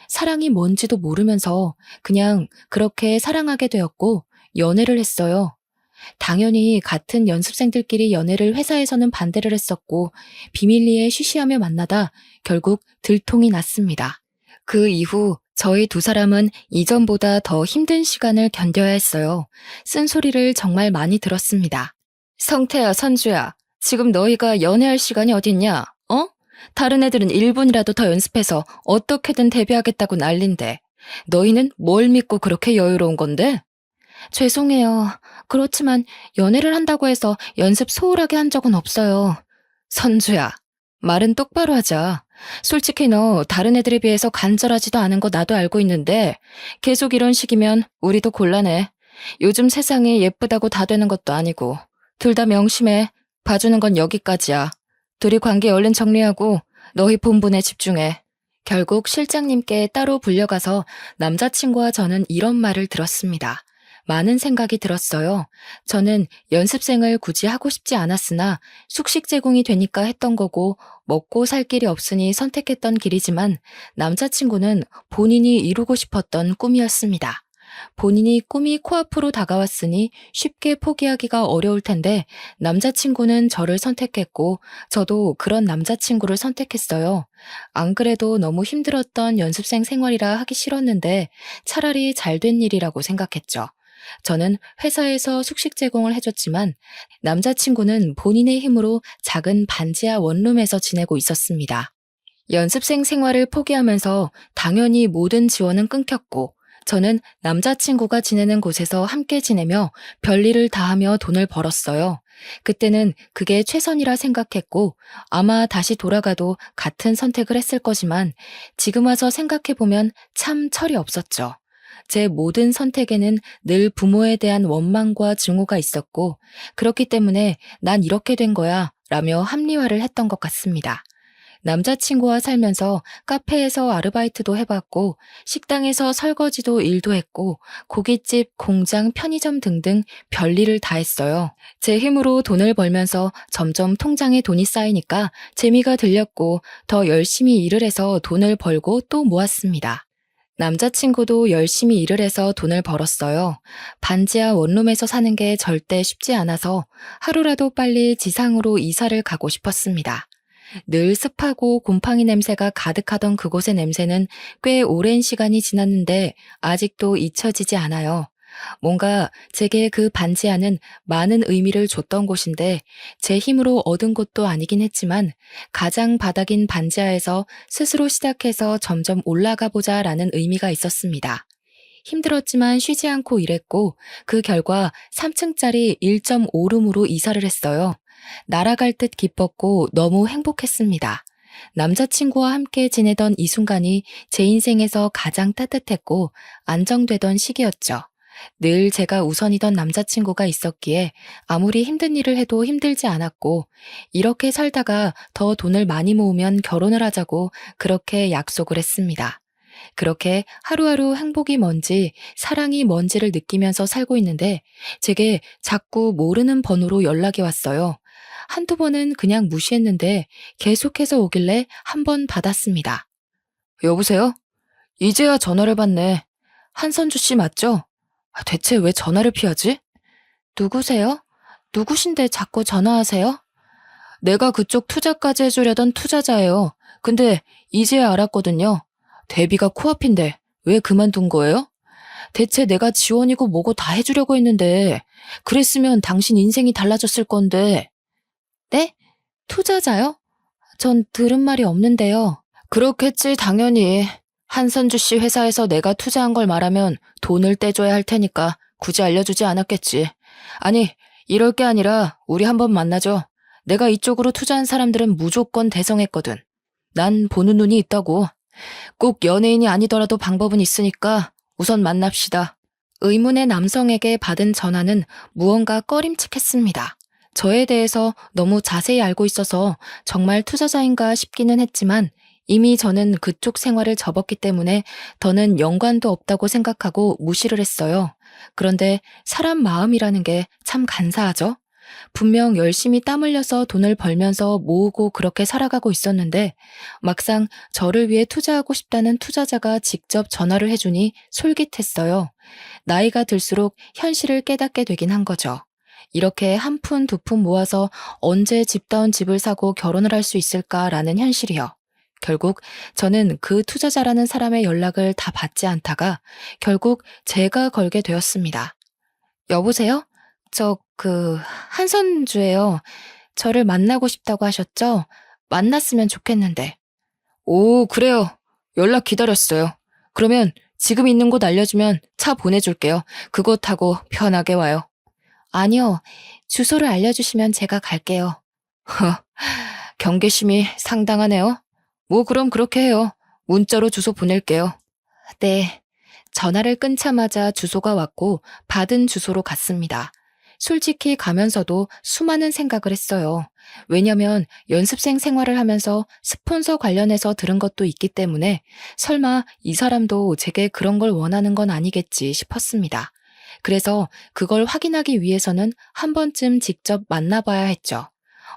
[SPEAKER 2] 사랑이 뭔지도 모르면서 그냥 그렇게 사랑하게 되었고 연애를 했어요. 당연히 같은 연습생들끼리 연애를 회사에서는 반대를 했었고 비밀리에 쉬쉬하며 만나다 결국 들통이 났습니다. 그 이후 저희 2사람은 이전보다 더 힘든 시간을 견뎌야 했어요. 쓴소리를 정말 많이 들었습니다. 성태야, 선주야, 지금 너희가 연애할 시간이 어딨냐? 어? 다른 애들은 1분이라도 더 연습해서 어떻게든 데뷔하겠다고 난린데 너희는 뭘 믿고 그렇게 여유로운 건데? 죄송해요. 그렇지만 연애를 한다고 해서 연습 소홀하게 한 적은 없어요. 선주야, 말은 똑바로 하자. 솔직히 너 다른 애들에 비해서 간절하지도 않은 거 나도 알고 있는데 계속 이런 식이면 우리도 곤란해. 요즘 세상이 예쁘다고 다 되는 것도 아니고 둘 다 명심해. 봐주는 건 여기까지야. 둘이 관계 얼른 정리하고 너희 본분에 집중해. 결국 실장님께 따로 불려가서 남자친구와 저는 이런 말을 들었습니다. 많은 생각이 들었어요. 저는 연습생을 굳이 하고 싶지 않았으나 숙식 제공이 되니까 했던 거고 먹고 살 길이 없으니 선택했던 길이지만 남자친구는 본인이 이루고 싶었던 꿈이었습니다. 본인이 꿈이 코앞으로 다가왔으니 쉽게 포기하기가 어려울 텐데 남자친구는 저를 선택했고 저도 그런 남자친구를 선택했어요. 안 그래도 너무 힘들었던 연습생 생활이라 하기 싫었는데 차라리 잘된 일이라고 생각했죠. 저는 회사에서 숙식 제공을 해줬지만 남자친구는 본인의 힘으로 작은 반지하 원룸에서 지내고 있었습니다. 연습생 생활을 포기하면서 당연히 모든 지원은 끊겼고 저는 남자친구가 지내는 곳에서 함께 지내며 별일을 다하며 돈을 벌었어요. 그때는 그게 최선이라 생각했고 아마 다시 돌아가도 같은 선택을 했을 거지만 지금 와서 생각해보면 참 철이 없었죠. 제 모든 선택에는 늘 부모에 대한 원망과 증오가 있었고 그렇기 때문에 난 이렇게 된 거야 라며 합리화를 했던 것 같습니다. 남자친구와 살면서 카페에서 아르바이트도 해봤고 식당에서 설거지도 일도 했고 고깃집, 공장, 편의점 등등 별일을 다 했어요. 제 힘으로 돈을 벌면서 점점 통장에 돈이 쌓이니까 재미가 들렸고 더 열심히 일을 해서 돈을 벌고 또 모았습니다. 남자친구도 열심히 일을 해서 돈을 벌었어요. 반지하 원룸에서 사는 게 절대 쉽지 않아서 하루라도 빨리 지상으로 이사를 가고 싶었습니다. 늘 습하고 곰팡이 냄새가 가득하던 그곳의 냄새는 꽤 오랜 시간이 지났는데 아직도 잊혀지지 않아요. 뭔가 제게 그 반지하는 많은 의미를 줬던 곳인데 제 힘으로 얻은 것도 아니긴 했지만 가장 바닥인 반지하에서 스스로 시작해서 점점 올라가 보자라는 의미가 있었습니다. 힘들었지만 쉬지 않고 일했고 그 결과 3층짜리 1.5룸으로 이사를 했어요. 날아갈 듯 기뻤고 너무 행복했습니다. 남자친구와 함께 지내던 이 순간이 제 인생에서 가장 따뜻했고 안정되던 시기였죠. 늘 제가 우선이던 남자친구가 있었기에 아무리 힘든 일을 해도 힘들지 않았고 이렇게 살다가 더 돈을 많이 모으면 결혼을 하자고 그렇게 약속을 했습니다. 그렇게 하루하루 행복이 뭔지 사랑이 뭔지를 느끼면서 살고 있는데 제게 자꾸 모르는 번호로 연락이 왔어요. 한두 번은 그냥 무시했는데 계속해서 오길래 한 번 받았습니다. 여보세요? 이제야 전화를 받네. 한선주 씨 맞죠? 대체 왜 전화를 피하지? 누구세요? 누구신데 자꾸 전화하세요? 내가 그쪽 투자까지 해주려던 투자자예요. 근데 이제야 알았거든요. 대비가 코앞인데 왜 그만둔 거예요? 대체 내가 지원이고 뭐고 다 해주려고 했는데 그랬으면 당신 인생이 달라졌을 건데. 네? 투자자요? 전 들은 말이 없는데요. 그렇겠지 당연히. 한선주 씨 회사에서 내가 투자한 걸 말하면 돈을 떼줘야 할 테니까 굳이 알려주지 않았겠지. 아니, 이럴 게 아니라 우리 한번 만나죠. 내가 이쪽으로 투자한 사람들은 무조건 대성했거든. 난 보는 눈이 있다고. 꼭 연예인이 아니더라도 방법은 있으니까 우선 만납시다. 의문의 남성에게 받은 전화는 무언가 꺼림칙했습니다. 저에 대해서 너무 자세히 알고 있어서 정말 투자자인가 싶기는 했지만 이미 저는 그쪽 생활을 접었기 때문에 더는 연관도 없다고 생각하고 무시를 했어요. 그런데 사람 마음이라는 게 참 간사하죠? 분명 열심히 땀 흘려서 돈을 벌면서 모으고 그렇게 살아가고 있었는데 막상 저를 위해 투자하고 싶다는 투자자가 직접 전화를 해주니 솔깃했어요. 나이가 들수록 현실을 깨닫게 되긴 한 거죠. 이렇게 한 푼 두 푼 모아서 언제 집다운 집을 사고 결혼을 할 수 있을까라는 현실이요. 결국 저는 그 투자자라는 사람의 연락을 다 받지 않다가 결국 제가 걸게 되었습니다. 여보세요? 한선주예요. 저를 만나고 싶다고 하셨죠? 만났으면 좋겠는데. 오, 그래요. 연락 기다렸어요. 그러면 지금 있는 곳 알려주면 차 보내줄게요. 그거 타고 편하게 와요. 아니요. 주소를 알려주시면 제가 갈게요. 허, 경계심이 상당하네요. 뭐 그럼 그렇게 해요. 문자로 주소 보낼게요. 네. 전화를 끊자마자 주소가 왔고 받은 주소로 갔습니다. 솔직히 가면서도 수많은 생각을 했어요. 왜냐면 연습생 생활을 하면서 스폰서 관련해서 들은 것도 있기 때문에 설마 이 사람도 제게 그런 걸 원하는 건 아니겠지 싶었습니다. 그래서 그걸 확인하기 위해서는 한 번쯤 직접 만나봐야 했죠.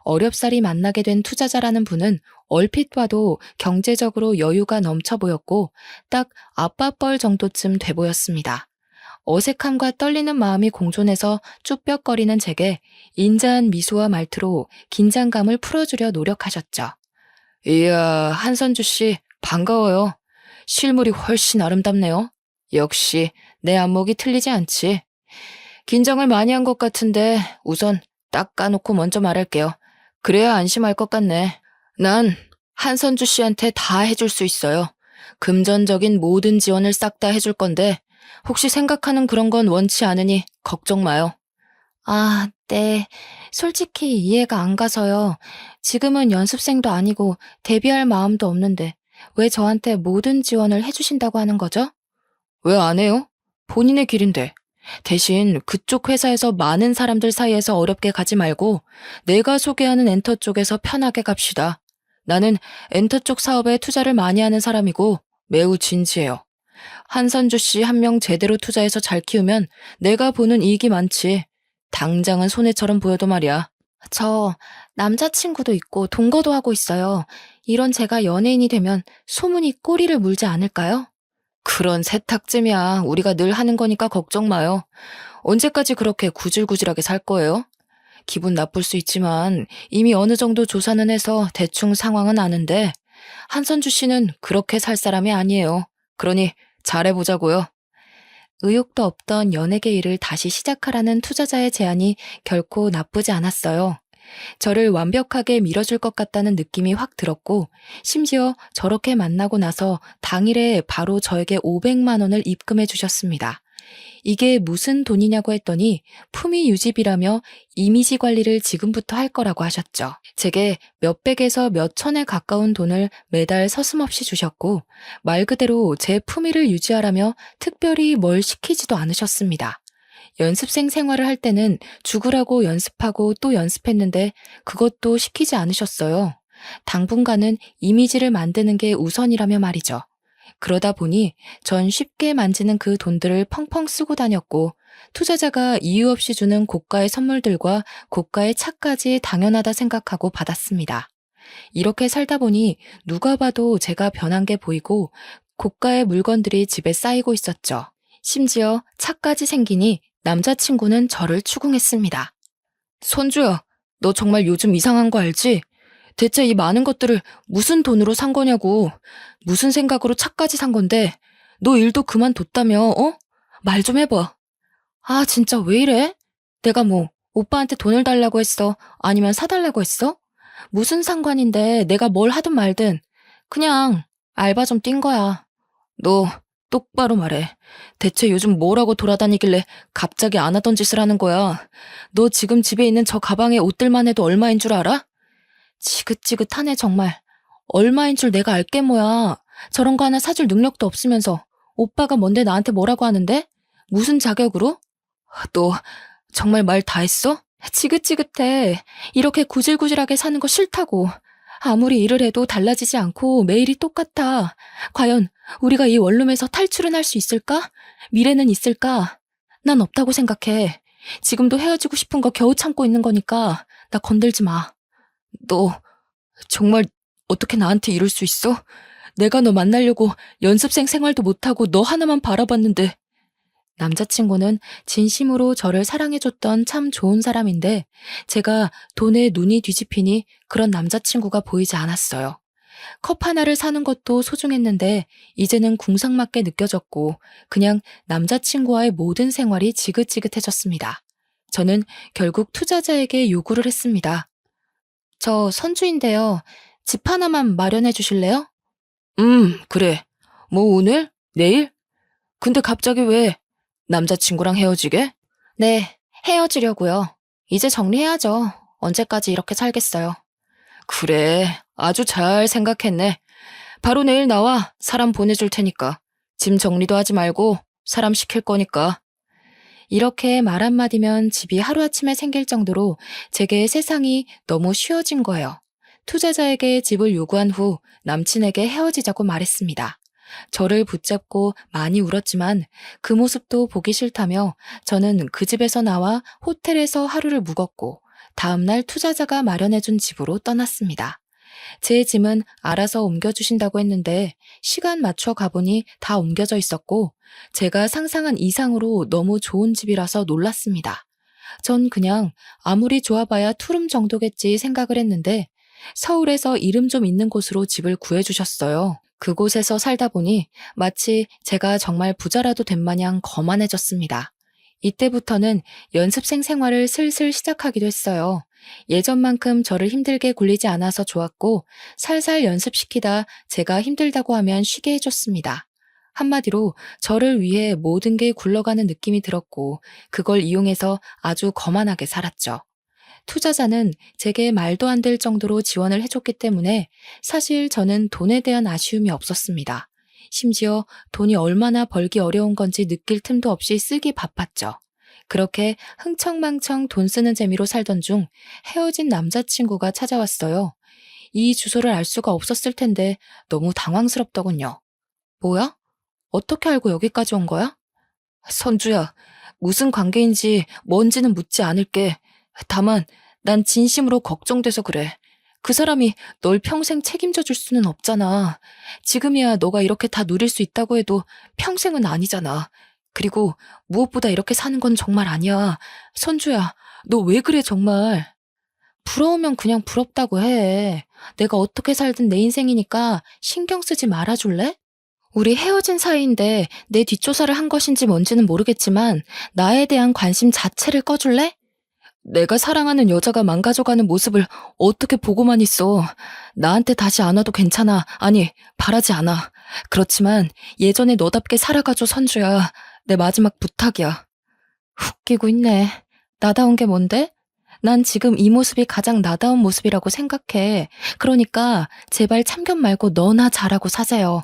[SPEAKER 2] 어렵사리 만나게 된 투자자라는 분은 얼핏 봐도 경제적으로 여유가 넘쳐 보였고 딱 아빠뻘 정도쯤 돼 보였습니다. 어색함과 떨리는 마음이 공존해서 쭈뼛거리는 제게 인자한 미소와 말투로 긴장감을 풀어주려 노력하셨죠. 이야, 한선주 씨, 반가워요. 실물이 훨씬 아름답네요. 역시 내 안목이 틀리지 않지. 긴장을 많이 한 것 같은데 우선 딱 까놓고 먼저 말할게요. 그래야 안심할 것 같네. 난 한선주 씨한테 다 해줄 수 있어요. 금전적인 모든 지원을 싹 다 해줄 건데 혹시 생각하는 그런 건 원치 않으니 걱정 마요. 아, 네. 솔직히 이해가 안 가서요. 지금은 연습생도 아니고 데뷔할 마음도 없는데 왜 저한테 모든 지원을 해주신다고 하는 거죠? 왜 안 해요? 본인의 길인데. 대신 그쪽 회사에서 많은 사람들 사이에서 어렵게 가지 말고 내가 소개하는 엔터 쪽에서 편하게 갑시다. 나는 엔터 쪽 사업에 투자를 많이 하는 사람이고 매우 진지해요. 한선주 씨 한 명 제대로 투자해서 잘 키우면 내가 보는 이익이 많지. 당장은 손해처럼 보여도 말이야. 저 남자친구도 있고 동거도 하고 있어요. 이런 제가 연예인이 되면 소문이 꼬리를 물지 않을까요? 그런 세탁쯤이야. 우리가 늘 하는 거니까 걱정 마요. 언제까지 그렇게 구질구질하게 살 거예요? 기분 나쁠 수 있지만 이미 어느 정도 조사는 해서 대충 상황은 아는데 한선주 씨는 그렇게 살 사람이 아니에요. 그러니 잘해보자고요. 의욕도 없던 연예계 일을 다시 시작하라는 투자자의 제안이 결코 나쁘지 않았어요. 저를 완벽하게 밀어줄 것 같다는 느낌이 확 들었고, 심지어 저렇게 만나고 나서 당일에 바로 저에게 500만 원을 입금해 주셨습니다. 이게 무슨 돈이냐고 했더니 품위 유지비라며 이미지 관리를 지금부터 할 거라고 하셨죠. 제게 몇백에서 몇천에 가까운 돈을 매달 서슴없이 주셨고, 말 그대로 제 품위를 유지하라며 특별히 뭘 시키지도 않으셨습니다. 연습생 생활을 할 때는 죽으라고 연습하고 또 연습했는데 그것도 시키지 않으셨어요. 당분간은 이미지를 만드는 게 우선이라며 말이죠. 그러다 보니 전 쉽게 만지는 그 돈들을 펑펑 쓰고 다녔고 투자자가 이유 없이 주는 고가의 선물들과 고가의 차까지 당연하다 생각하고 받았습니다. 이렇게 살다 보니 누가 봐도 제가 변한 게 보이고 고가의 물건들이 집에 쌓이고 있었죠. 심지어 차까지 생기니 남자친구는 저를 추궁했습니다. 선주야, 너 정말 요즘 이상한 거 알지? 대체 이 많은 것들을 무슨 돈으로 산 거냐고. 무슨 생각으로 차까지 산 건데. 너 일도 그만뒀다며, 어? 말 좀 해봐. 아, 진짜 왜 이래? 내가 뭐, 오빠한테 돈을 달라고 했어? 아니면 사달라고 했어? 무슨 상관인데 내가 뭘 하든 말든. 그냥 알바 좀 뛴 거야. 너 똑바로 말해. 대체 요즘 뭐라고 돌아다니길래 갑자기 안 하던 짓을 하는 거야? 너 지금 집에 있는 저 가방에 옷들만 해도 얼마인 줄 알아? 지긋지긋하네 정말. 얼마인 줄 내가 알게 뭐야. 저런 거 하나 사줄 능력도 없으면서 오빠가 뭔데 나한테 뭐라고 하는데? 무슨 자격으로? 너 정말 말 다 했어? 지긋지긋해. 이렇게 구질구질하게 사는 거 싫다고. 아무리 일을 해도 달라지지 않고 매일이 똑같아. 과연 우리가 이 원룸에서 탈출은 할 수 있을까? 미래는 있을까? 난 없다고 생각해. 지금도 헤어지고 싶은 거 겨우 참고 있는 거니까 나 건들지 마. 너 정말 어떻게 나한테 이럴 수 있어? 내가 너 만나려고 연습생 생활도 못하고 너 하나만 바라봤는데. 남자친구는 진심으로 저를 사랑해줬던 참 좋은 사람인데 제가 돈에 눈이 뒤집히니 그런 남자친구가 보이지 않았어요. 컵 하나를 사는 것도 소중했는데 이제는 궁상맞게 느껴졌고 그냥 남자친구와의 모든 생활이 지긋지긋해졌습니다. 저는 결국 투자자에게 요구를 했습니다. 저 선주인데요. 집 하나만 마련해 주실래요? 그래. 뭐 오늘? 내일? 근데 갑자기 왜 남자친구랑 헤어지게? 네, 헤어지려고요. 이제 정리해야죠. 언제까지 이렇게 살겠어요. 그래, 아주 잘 생각했네. 바로 내일 나와 사람 보내줄 테니까. 짐 정리도 하지 말고 사람 시킬 거니까. 이렇게 말 한마디면 집이 하루아침에 생길 정도로 제게 세상이 너무 쉬워진 거예요. 투자자에게 집을 요구한 후 남친에게 헤어지자고 말했습니다. 저를 붙잡고 많이 울었지만 그 모습도 보기 싫다며 저는 그 집에서 나와 호텔에서 하루를 묵었고 다음날 투자자가 마련해준 집으로 떠났습니다. 제 짐은 알아서 옮겨주신다고 했는데 시간 맞춰 가보니 다 옮겨져 있었고 제가 상상한 이상으로 너무 좋은 집이라서 놀랐습니다. 전 그냥 아무리 좋아봐야 투룸 정도겠지 생각을 했는데 서울에서 이름 좀 있는 곳으로 집을 구해주셨어요. 그곳에서 살다 보니 마치 제가 정말 부자라도 된 마냥 거만해졌습니다. 이때부터는 연습생 생활을 슬슬 시작하기도 했어요. 예전만큼 저를 힘들게 굴리지 않아서 좋았고 살살 연습시키다 제가 힘들다고 하면 쉬게 해줬습니다. 한마디로 저를 위해 모든 게 굴러가는 느낌이 들었고 그걸 이용해서 아주 거만하게 살았죠. 투자자는 제게 말도 안 될 정도로 지원을 해줬기 때문에 사실 저는 돈에 대한 아쉬움이 없었습니다. 심지어 돈이 얼마나 벌기 어려운 건지 느낄 틈도 없이 쓰기 바빴죠. 그렇게 흥청망청 돈 쓰는 재미로 살던 중 헤어진 남자친구가 찾아왔어요. 이 주소를 알 수가 없었을 텐데 너무 당황스럽더군요. 뭐야? 어떻게 알고 여기까지 온 거야? 선주야, 무슨 관계인지 뭔지는 묻지 않을게. 다만 난 진심으로 걱정돼서 그래. 그 사람이 널 평생 책임져 줄 수는 없잖아. 지금이야 너가 이렇게 다 누릴 수 있다고 해도 평생은 아니잖아. 그리고 무엇보다 이렇게 사는 건 정말 아니야. 선주야, 너 왜 그래 정말. 부러우면 그냥 부럽다고 해. 내가 어떻게 살든 내 인생이니까 신경 쓰지 말아줄래? 우리 헤어진 사이인데 내 뒷조사를 한 것인지 뭔지는 모르겠지만 나에 대한 관심 자체를 꺼줄래? 내가 사랑하는 여자가 망가져가는 모습을 어떻게 보고만 있어. 나한테 다시 안 와도 괜찮아. 아니, 바라지 않아. 그렇지만 예전에 너답게 살아가줘, 선주야. 내 마지막 부탁이야. 웃기고 있네. 나다운 게 뭔데? 난 지금 이 모습이 가장 나다운 모습이라고 생각해. 그러니까 제발 참견 말고 너나 잘하고 사세요.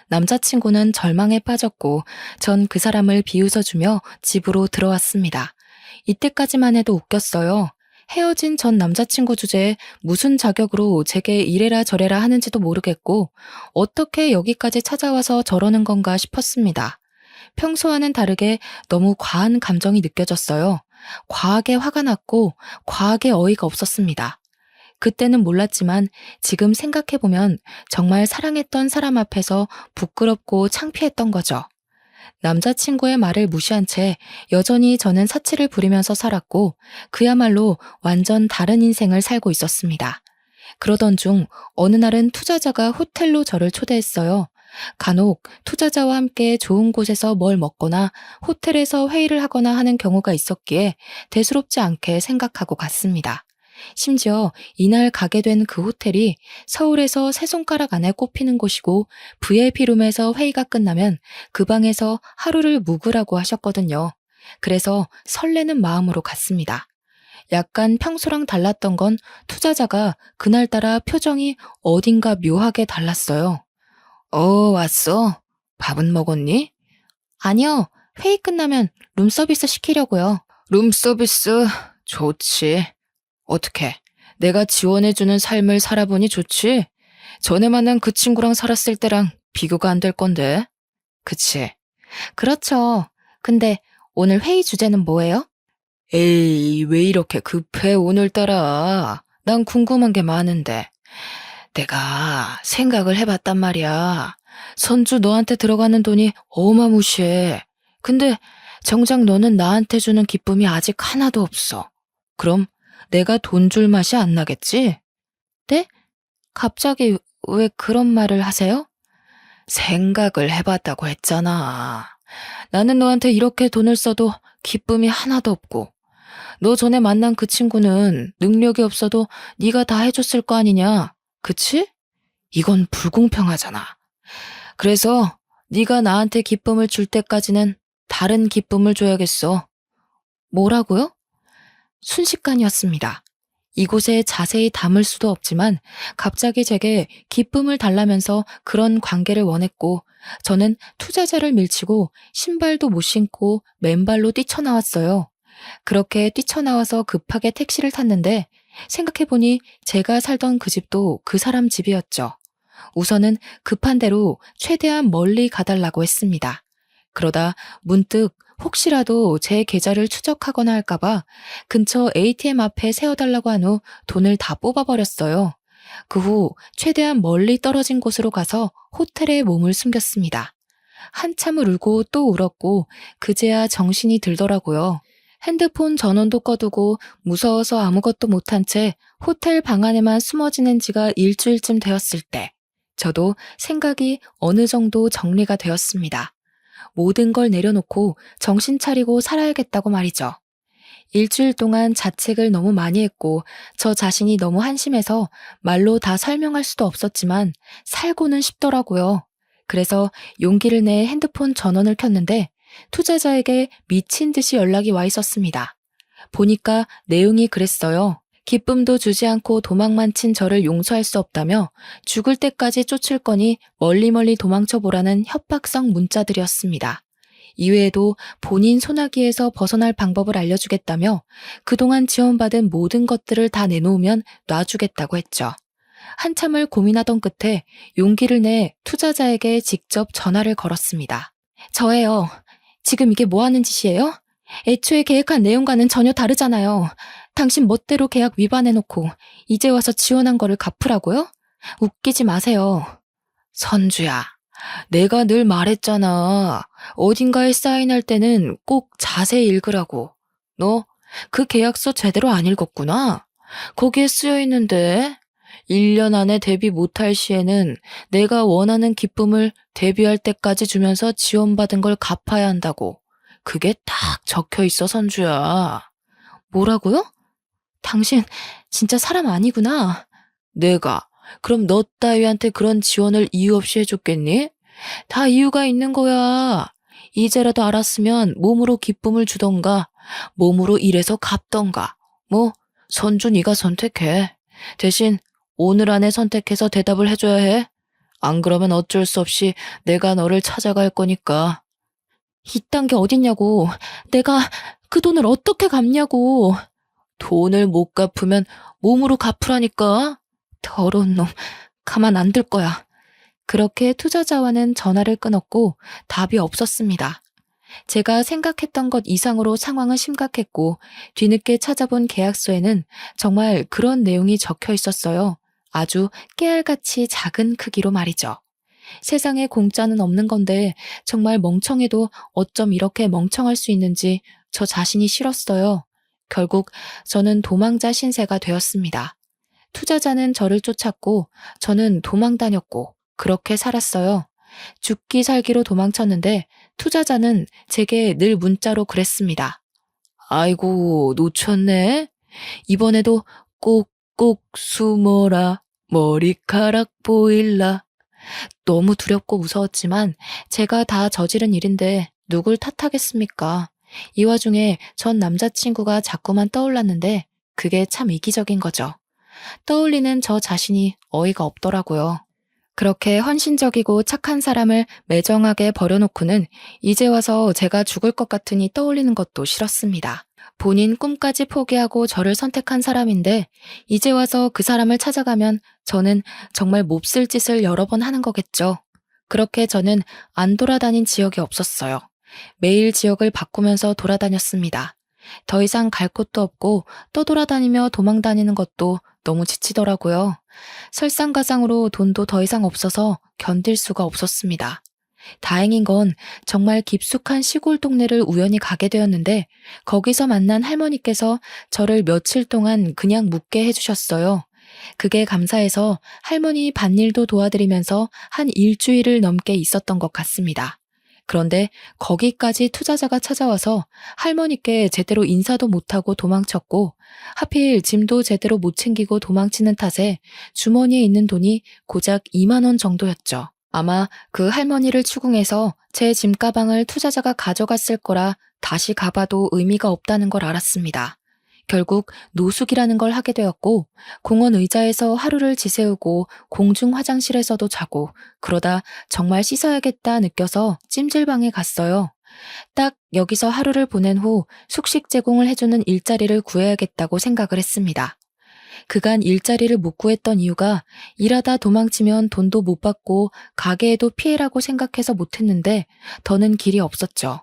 [SPEAKER 2] 남자친구는 절망에 빠졌고 전 그 사람을 비웃어주며 집으로 들어왔습니다. 이때까지만 해도 웃겼어요. 헤어진 전 남자친구 주제에 무슨 자격으로 제게 이래라 저래라 하는지도 모르겠고 어떻게 여기까지 찾아와서 저러는 건가 싶었습니다. 평소와는 다르게 너무 과한 감정이 느껴졌어요. 과하게 화가 났고 과하게 어이가 없었습니다. 그때는 몰랐지만 지금 생각해보면 정말 사랑했던 사람 앞에서 부끄럽고 창피했던 거죠. 남자친구의 말을 무시한 채 여전히 저는 사치를 부리면서 살았고 그야말로 완전 다른 인생을 살고 있었습니다. 그러던 중 어느 날은 투자자가 호텔로 저를 초대했어요. 간혹 투자자와 함께 좋은 곳에서 뭘 먹거나 호텔에서 회의를 하거나 하는 경우가 있었기에 대수롭지 않게 생각하고 갔습니다. 심지어 이날 가게 된 그 호텔이 서울에서 세 손가락 안에 꼽히는 곳이고 VIP룸에서 회의가 끝나면 그 방에서 하루를 묵으라고 하셨거든요. 그래서 설레는 마음으로 갔습니다. 약간 평소랑 달랐던 건 투자자가 그날따라 표정이 어딘가 묘하게 달랐어요. 왔어? 밥은 먹었니? 아니요. 회의 끝나면 룸서비스 시키려고요. 룸서비스? 좋지. 어떻게? 내가 지원해주는 삶을 살아보니 좋지? 전에 만난 그 친구랑 살았을 때랑 비교가 안 될 건데. 그치? 그렇죠. 근데 오늘 회의 주제는 뭐예요? 에이, 왜 이렇게 급해, 오늘따라. 난 궁금한 게 많은데. 내가 생각을 해봤단 말이야. 선주 너한테 들어가는 돈이 어마무시해. 근데 정작 너는 나한테 주는 기쁨이 아직 하나도 없어. 그럼 내가 돈 줄 맛이 안 나겠지? 네? 갑자기 왜 그런 말을 하세요? 생각을 해봤다고 했잖아. 나는 너한테 이렇게 돈을 써도 기쁨이 하나도 없고 너 전에 만난 그 친구는 능력이 없어도 네가 다 해줬을 거 아니냐? 그치? 이건 불공평하잖아. 그래서 네가 나한테 기쁨을 줄 때까지는 다른 기쁨을 줘야겠어. 뭐라고요? 순식간이었습니다. 이곳에 자세히 담을 수도 없지만 갑자기 제게 기쁨을 달라면서 그런 관계를 원했고 저는 투자자를 밀치고 신발도 못 신고 맨발로 뛰쳐나왔어요. 그렇게 뛰쳐나와서 급하게 택시를 탔는데 생각해보니 제가 살던 그 집도 그 사람 집이었죠. 우선은 급한 대로 최대한 멀리 가달라고 했습니다. 그러다 문득 혹시라도 제 계좌를 추적하거나 할까봐 근처 ATM 앞에 세워달라고 한 후 돈을 다 뽑아버렸어요. 그 후 최대한 멀리 떨어진 곳으로 가서 호텔에 몸을 숨겼습니다. 한참을 울고 또 울었고 그제야 정신이 들더라고요. 핸드폰 전원도 꺼두고 무서워서 아무것도 못한 채 호텔 방 안에만 숨어 지낸 지가 일주일쯤 되었을 때 저도 생각이 어느 정도 정리가 되었습니다. 모든 걸 내려놓고 정신 차리고 살아야겠다고 말이죠. 일주일 동안 자책을 너무 많이 했고 저 자신이 너무 한심해서 말로 다 설명할 수도 없었지만 살고는 싶더라고요. 그래서 용기를 내 핸드폰 전원을 켰는데 투자자에게 미친 듯이 연락이 와 있었습니다. 보니까 내용이 그랬어요. 기쁨도 주지 않고 도망만 친 저를 용서할 수 없다며 죽을 때까지 쫓을 거니 멀리 도망쳐보라는 협박성 문자들이었습니다. 이외에도 본인 소나기에서 벗어날 방법을 알려주겠다며 그동안 지원받은 모든 것들을 다 내놓으면 놔주겠다고 했죠. 한참을 고민하던 끝에 용기를 내 투자자에게 직접 전화를 걸었습니다. 저예요. 지금 이게 뭐 하는 짓이에요? 애초에 계획한 내용과는 전혀 다르잖아요. 당신 멋대로 계약 위반해놓고 이제 와서 지원한 거를 갚으라고요? 웃기지 마세요. 선주야, 내가 늘 말했잖아. 어딘가에 사인할 때는 꼭 자세히 읽으라고. 너 그 계약서 제대로 안 읽었구나. 거기에 쓰여 있는데 1년 안에 데뷔 못할 시에는 내가 원하는 기쁨을 데뷔할 때까지 주면서 지원받은 걸 갚아야 한다고. 그게 딱 적혀 있어, 선주야. 뭐라고요? 당신 진짜 사람 아니구나. 내가 그럼 너 따위한테 그런 지원을 이유 없이 해줬겠니? 다 이유가 있는 거야. 이제라도 알았으면 몸으로 기쁨을 주던가 몸으로 일해서 갚던가. 뭐 선주 네가 선택해. 대신 오늘 안에 선택해서 대답을 해줘야 해. 안 그러면 어쩔 수 없이 내가 너를 찾아갈 거니까. 이딴 게 어딨냐고. 내가 그 돈을 어떻게 갚냐고. 돈을 못 갚으면 몸으로 갚으라니까. 더러운 놈. 가만 안 둘 거야. 그렇게 투자자와는 전화를 끊었고 답이 없었습니다. 제가 생각했던 것 이상으로 상황은 심각했고 뒤늦게 찾아본 계약서에는 정말 그런 내용이 적혀 있었어요. 아주 깨알같이 작은 크기로 말이죠. 세상에 공짜는 없는 건데 정말 멍청해도 어쩜 이렇게 멍청할 수 있는지 저 자신이 싫었어요. 결국 저는 도망자 신세가 되었습니다. 투자자는 저를 쫓았고 저는 도망 다녔고 그렇게 살았어요. 죽기 살기로 도망쳤는데 투자자는 제게 늘 문자로 그랬습니다. 아이고, 놓쳤네. 이번에도 꼭꼭 숨어라. 머리카락 보일라. 너무 두렵고 무서웠지만 제가 다 저지른 일인데 누굴 탓하겠습니까? 이 와중에 전 남자친구가 자꾸만 떠올랐는데 그게 참 이기적인 거죠. 떠올리는 저 자신이 어이가 없더라고요. 그렇게 헌신적이고 착한 사람을 매정하게 버려놓고는 이제 와서 제가 죽을 것 같으니 떠올리는 것도 싫었습니다. 본인 꿈까지 포기하고 저를 선택한 사람인데 이제 와서 그 사람을 찾아가면 저는 정말 몹쓸 짓을 여러 번 하는 거겠죠. 그렇게 저는 안 돌아다닌 지역이 없었어요. 매일 지역을 바꾸면서 돌아다녔습니다. 더 이상 갈 곳도 없고 떠돌아다니며 도망다니는 것도 너무 지치더라고요. 설상가상으로 돈도 더 이상 없어서 견딜 수가 없었습니다. 다행인 건 정말 깊숙한 시골 동네를 우연히 가게 되었는데 거기서 만난 할머니께서 저를 며칠 동안 그냥 묵게 해주셨어요. 그게 감사해서 할머니 밭일도 도와드리면서 한 일주일을 넘게 있었던 것 같습니다. 그런데 거기까지 투자자가 찾아와서 할머니께 제대로 인사도 못하고 도망쳤고 하필 짐도 제대로 못 챙기고 도망치는 탓에 주머니에 있는 돈이 고작 2만 원 정도였죠. 아마 그 할머니를 추궁해서 제 짐가방을 투자자가 가져갔을 거라 다시 가봐도 의미가 없다는 걸 알았습니다. 결국 노숙이라는 걸 하게 되었고 공원 의자에서 하루를 지새우고 공중 화장실에서도 자고 그러다 정말 씻어야겠다 느껴서 찜질방에 갔어요. 딱 여기서 하루를 보낸 후 숙식 제공을 해주는 일자리를 구해야겠다고 생각을 했습니다. 그간 일자리를 못 구했던 이유가 일하다 도망치면 돈도 못 받고 가게에도 피해라고 생각해서 못했는데 더는 길이 없었죠.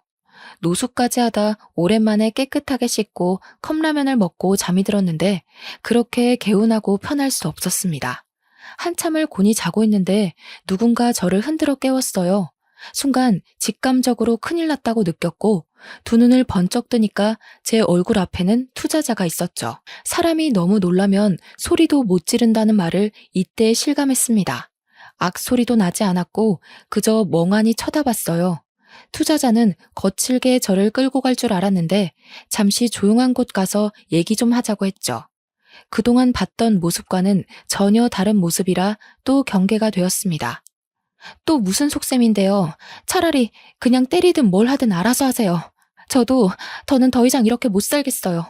[SPEAKER 2] 노숙까지 하다 오랜만에 깨끗하게 씻고 컵라면을 먹고 잠이 들었는데 그렇게 개운하고 편할 수 없었습니다. 한참을 곤히 자고 있는데 누군가 저를 흔들어 깨웠어요. 순간 직감적으로 큰일 났다고 느꼈고 두 눈을 번쩍 뜨니까 제 얼굴 앞에는 투자자가 있었죠. 사람이 너무 놀라면 소리도 못 지른다는 말을 이때 실감했습니다. 악소리도 나지 않았고 그저 멍하니 쳐다봤어요. 투자자는 거칠게 저를 끌고 갈 줄 알았는데 잠시 조용한 곳 가서 얘기 좀 하자고 했죠. 그동안 봤던 모습과는 전혀 다른 모습이라 또 경계가 되었습니다. 또 무슨 속셈인데요. 차라리 그냥 때리든 뭘 하든 알아서 하세요. 더는 더 이상 이렇게 못 살겠어요.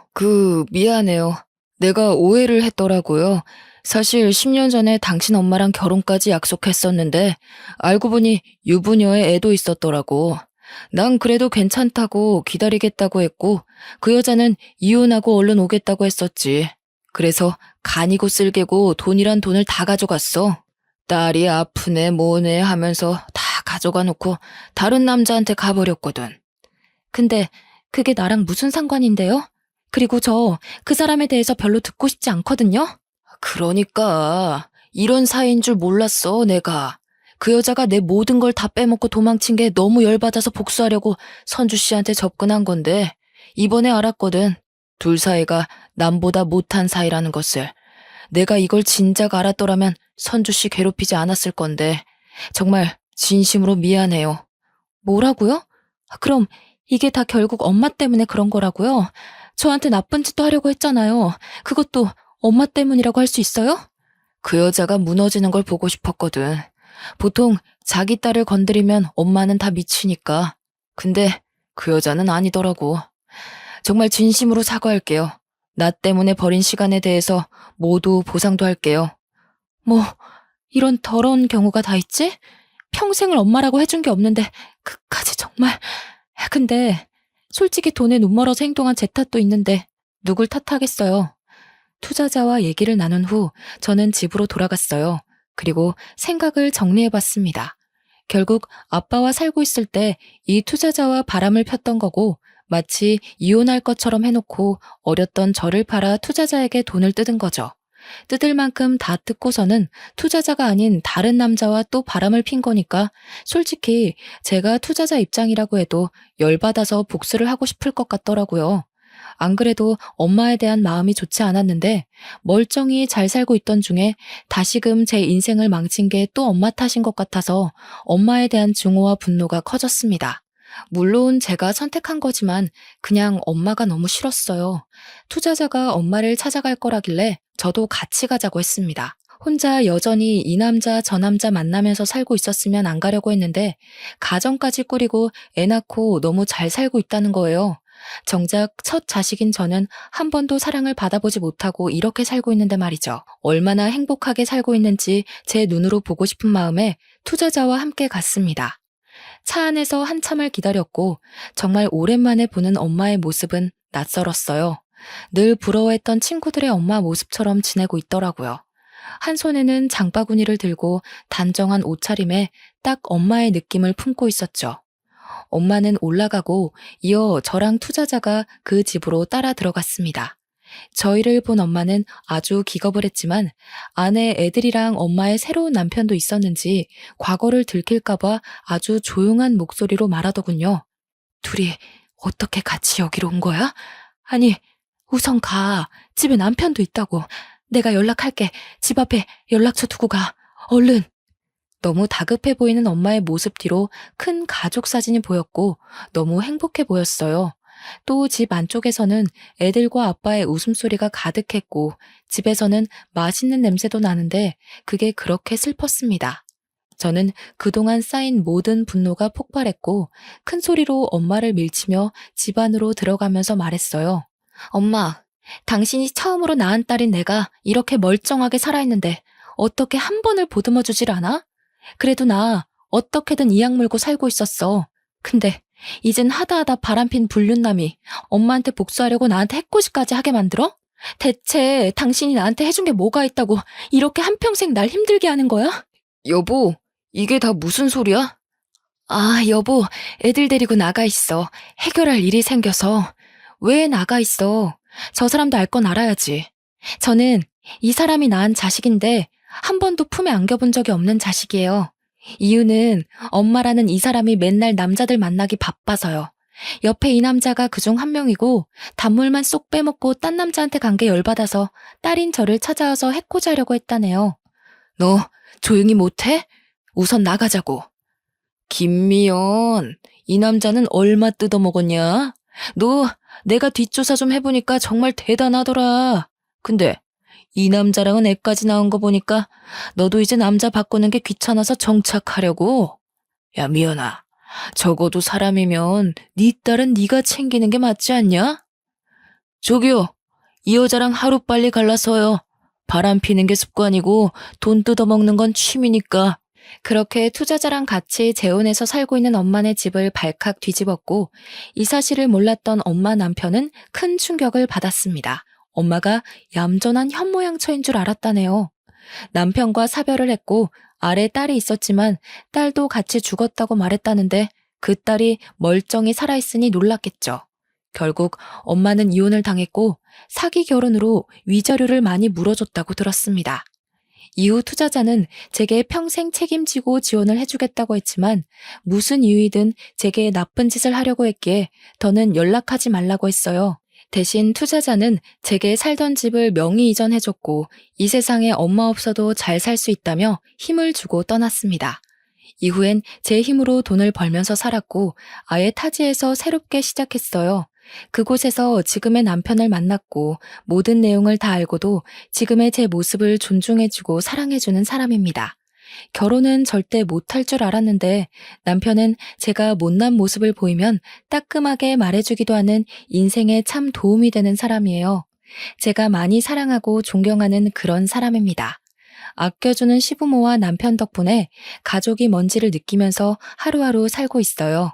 [SPEAKER 2] 미안해요. 내가 오해를 했더라고요. 사실 10년 전에 당신 엄마랑 결혼까지 약속했었는데 알고 보니 유부녀의 애도 있었더라고. 난 그래도 괜찮다고 기다리겠다고 했고 그 여자는 이혼하고 얼른 오겠다고 했었지. 그래서 간이고 쓸개고 돈이란 돈을 다 가져갔어. 딸이 아프네 뭐네 하면서 다 가져가 놓고 다른 남자한테 가버렸거든. 근데 그게 나랑 무슨 상관인데요? 그리고 저 그 사람에 대해서 별로 듣고 싶지 않거든요. 그러니까 이런 사이인 줄 몰랐어, 내가. 그 여자가 내 모든 걸 다 빼먹고 도망친 게 너무 열받아서 복수하려고 선주 씨한테 접근한 건데 이번에 알았거든. 둘 사이가 남보다 못한 사이라는 것을. 내가 이걸 진작 알았더라면 선주 씨 괴롭히지 않았을 건데 정말 진심으로 미안해요. 뭐라고요? 그럼 이게 다 결국 엄마 때문에 그런 거라고요? 저한테 나쁜 짓도 하려고 했잖아요. 그것도 엄마 때문이라고 할 수 있어요? 그 여자가 무너지는 걸 보고 싶었거든. 보통 자기 딸을 건드리면 엄마는 다 미치니까. 근데 그 여자는 아니더라고. 정말 진심으로 사과할게요. 나 때문에 버린 시간에 대해서 모두 보상도 할게요. 뭐, 이런 더러운 경우가 다 있지? 평생을 엄마라고 해준 게 없는데, 그까지 정말. 근데, 솔직히 돈에 눈멀어서 행동한 제 탓도 있는데, 누굴 탓하겠어요. 투자자와 얘기를 나눈 후, 저는 집으로 돌아갔어요. 그리고 생각을 정리해봤습니다. 결국 아빠와 살고 있을 때 이 투자자와 바람을 폈던 거고, 마치 이혼할 것처럼 해놓고 어렸던 저를 팔아 투자자에게 돈을 뜯은 거죠. 뜯을 만큼 다 뜯고서는 투자자가 아닌 다른 남자와 또 바람을 핀 거니까 솔직히 제가 투자자 입장이라고 해도 열받아서 복수를 하고 싶을 것 같더라고요. 안 그래도 엄마에 대한 마음이 좋지 않았는데 멀쩡히 잘 살고 있던 중에 다시금 제 인생을 망친 게 또 엄마 탓인 것 같아서 엄마에 대한 증오와 분노가 커졌습니다. 물론 제가 선택한 거지만 그냥 엄마가 너무 싫었어요. 투자자가 엄마를 찾아갈 거라길래 저도 같이 가자고 했습니다. 혼자 여전히 이 남자 저 남자 만나면서 살고 있었으면 안 가려고 했는데 가정까지 꾸리고 애 낳고 너무 잘 살고 있다는 거예요. 정작 첫 자식인 저는 한 번도 사랑을 받아보지 못하고 이렇게 살고 있는데 말이죠. 얼마나 행복하게 살고 있는지 제 눈으로 보고 싶은 마음에 투자자와 함께 갔습니다. 차 안에서 한참을 기다렸고 정말 오랜만에 보는 엄마의 모습은 낯설었어요. 늘 부러워했던 친구들의 엄마 모습처럼 지내고 있더라고요. 한 손에는 장바구니를 들고 단정한 옷차림에 딱 엄마의 느낌을 품고 있었죠. 엄마는 올라가고 이어 저랑 투자자가 그 집으로 따라 들어갔습니다. 저희를 본 엄마는 아주 기겁을 했지만 안에 애들이랑 엄마의 새로운 남편도 있었는지 과거를 들킬까봐 아주 조용한 목소리로 말하더군요. 둘이 어떻게 같이 여기로 온 거야? 아니, 우선 가. 집에 남편도 있다고. 내가 연락할게. 집 앞에 연락처 두고 가. 얼른. 너무 다급해 보이는 엄마의 모습 뒤로 큰 가족 사진이 보였고 너무 행복해 보였어요. 또 집 안쪽에서는 애들과 아빠의 웃음소리가 가득했고 집에서는 맛있는 냄새도 나는데 그게 그렇게 슬펐습니다. 저는 그동안 쌓인 모든 분노가 폭발했고 큰 소리로 엄마를 밀치며 집 안으로 들어가면서 말했어요. 엄마, 당신이 처음으로 낳은 딸인 내가 이렇게 멀쩡하게 살아있는데 어떻게 한 번을 보듬어 주질 않아? 그래도 나 어떻게든 이악 물고 살고 있었어. 근데 이젠 하다하다 바람핀 불륜남이 엄마한테 복수하려고 나한테 해코지까지 하게 만들어? 대체 당신이 나한테 해준 게 뭐가 있다고 이렇게 한평생 날 힘들게 하는 거야? 여보, 이게 다 무슨 소리야? 아, 여보, 애들 데리고 나가 있어. 해결할 일이 생겨서. 왜 나가 있어? 저 사람도 알 건 알아야지. 저는 이 사람이 낳은 자식인데 한 번도 품에 안겨본 적이 없는 자식이에요. 이유는 엄마라는 이 사람이 맨날 남자들 만나기 바빠서요. 옆에 이 남자가 그중 한 명이고 단물만 쏙 빼먹고 딴 남자한테 간 게 열받아서 딸인 저를 찾아와서 해코지하려고 했다네요. 너 조용히 못해? 우선 나가자고. 김미연, 이 남자는 얼마 뜯어먹었냐? 너 내가 뒷조사 좀 해보니까 정말 대단하더라. 근데 이 남자랑은 애까지 나온 거 보니까 너도 이제 남자 바꾸는 게 귀찮아서 정착하려고? 야, 미연아, 적어도 사람이면 네 딸은 네가 챙기는 게 맞지 않냐? 저기요, 이 여자랑 하루빨리 갈라서요. 바람 피는 게 습관이고 돈 뜯어먹는 건 취미니까. 그렇게 투자자랑 같이 재혼해서 살고 있는 엄마네 집을 발칵 뒤집었고 이 사실을 몰랐던 엄마 남편은 큰 충격을 받았습니다. 엄마가 얌전한 현모양처인 줄 알았다네요. 남편과 사별을 했고 아래 딸이 있었지만 딸도 같이 죽었다고 말했다는데 그 딸이 멀쩡히 살아있으니 놀랐겠죠. 결국 엄마는 이혼을 당했고 사기 결혼으로 위자료를 많이 물어줬다고 들었습니다. 이후 투자자는 제게 평생 책임지고 지원을 해주겠다고 했지만 무슨 이유이든 제게 나쁜 짓을 하려고 했기에 더는 연락하지 말라고 했어요. 대신 투자자는 제게 살던 집을 명의 이전해줬고 이 세상에 엄마 없어도 잘 살 수 있다며 힘을 주고 떠났습니다. 이후엔 제 힘으로 돈을 벌면서 살았고 아예 타지에서 새롭게 시작했어요. 그곳에서 지금의 남편을 만났고 모든 내용을 다 알고도 지금의 제 모습을 존중해주고 사랑해주는 사람입니다. 결혼은 절대 못할 줄 알았는데 남편은 제가 못난 모습을 보이면 따끔하게 말해주기도 하는 인생에 참 도움이 되는 사람이에요. 제가 많이 사랑하고 존경하는 그런 사람입니다. 아껴주는 시부모와 남편 덕분에 가족이 뭔지를 느끼면서 하루하루 살고 있어요.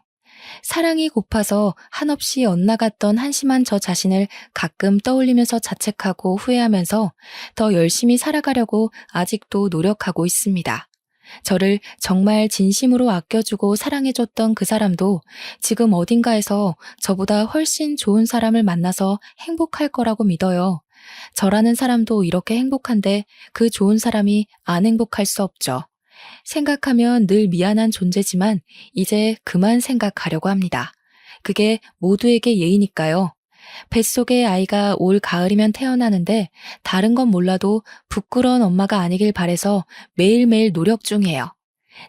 [SPEAKER 2] 사랑이 고파서 한없이 엇나갔던 한심한 저 자신을 가끔 떠올리면서 자책하고 후회하면서 더 열심히 살아가려고 아직도 노력하고 있습니다. 저를 정말 진심으로 아껴주고 사랑해줬던 그 사람도 지금 어딘가에서 저보다 훨씬 좋은 사람을 만나서 행복할 거라고 믿어요. 저라는 사람도 이렇게 행복한데 그 좋은 사람이 안 행복할 수 없죠. 생각하면 늘 미안한 존재지만 이제 그만 생각하려고 합니다. 그게 모두에게 예의니까요. 뱃속에 아이가 올 가을이면 태어나는데 다른 건 몰라도 부끄러운 엄마가 아니길 바래서 매일매일 노력 중이에요.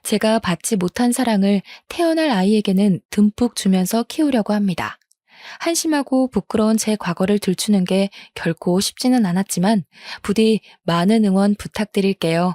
[SPEAKER 2] 제가 받지 못한 사랑을 태어날 아이에게는 듬뿍 주면서 키우려고 합니다. 한심하고 부끄러운 제 과거를 들추는 게 결코 쉽지는 않았지만 부디 많은 응원 부탁드릴게요.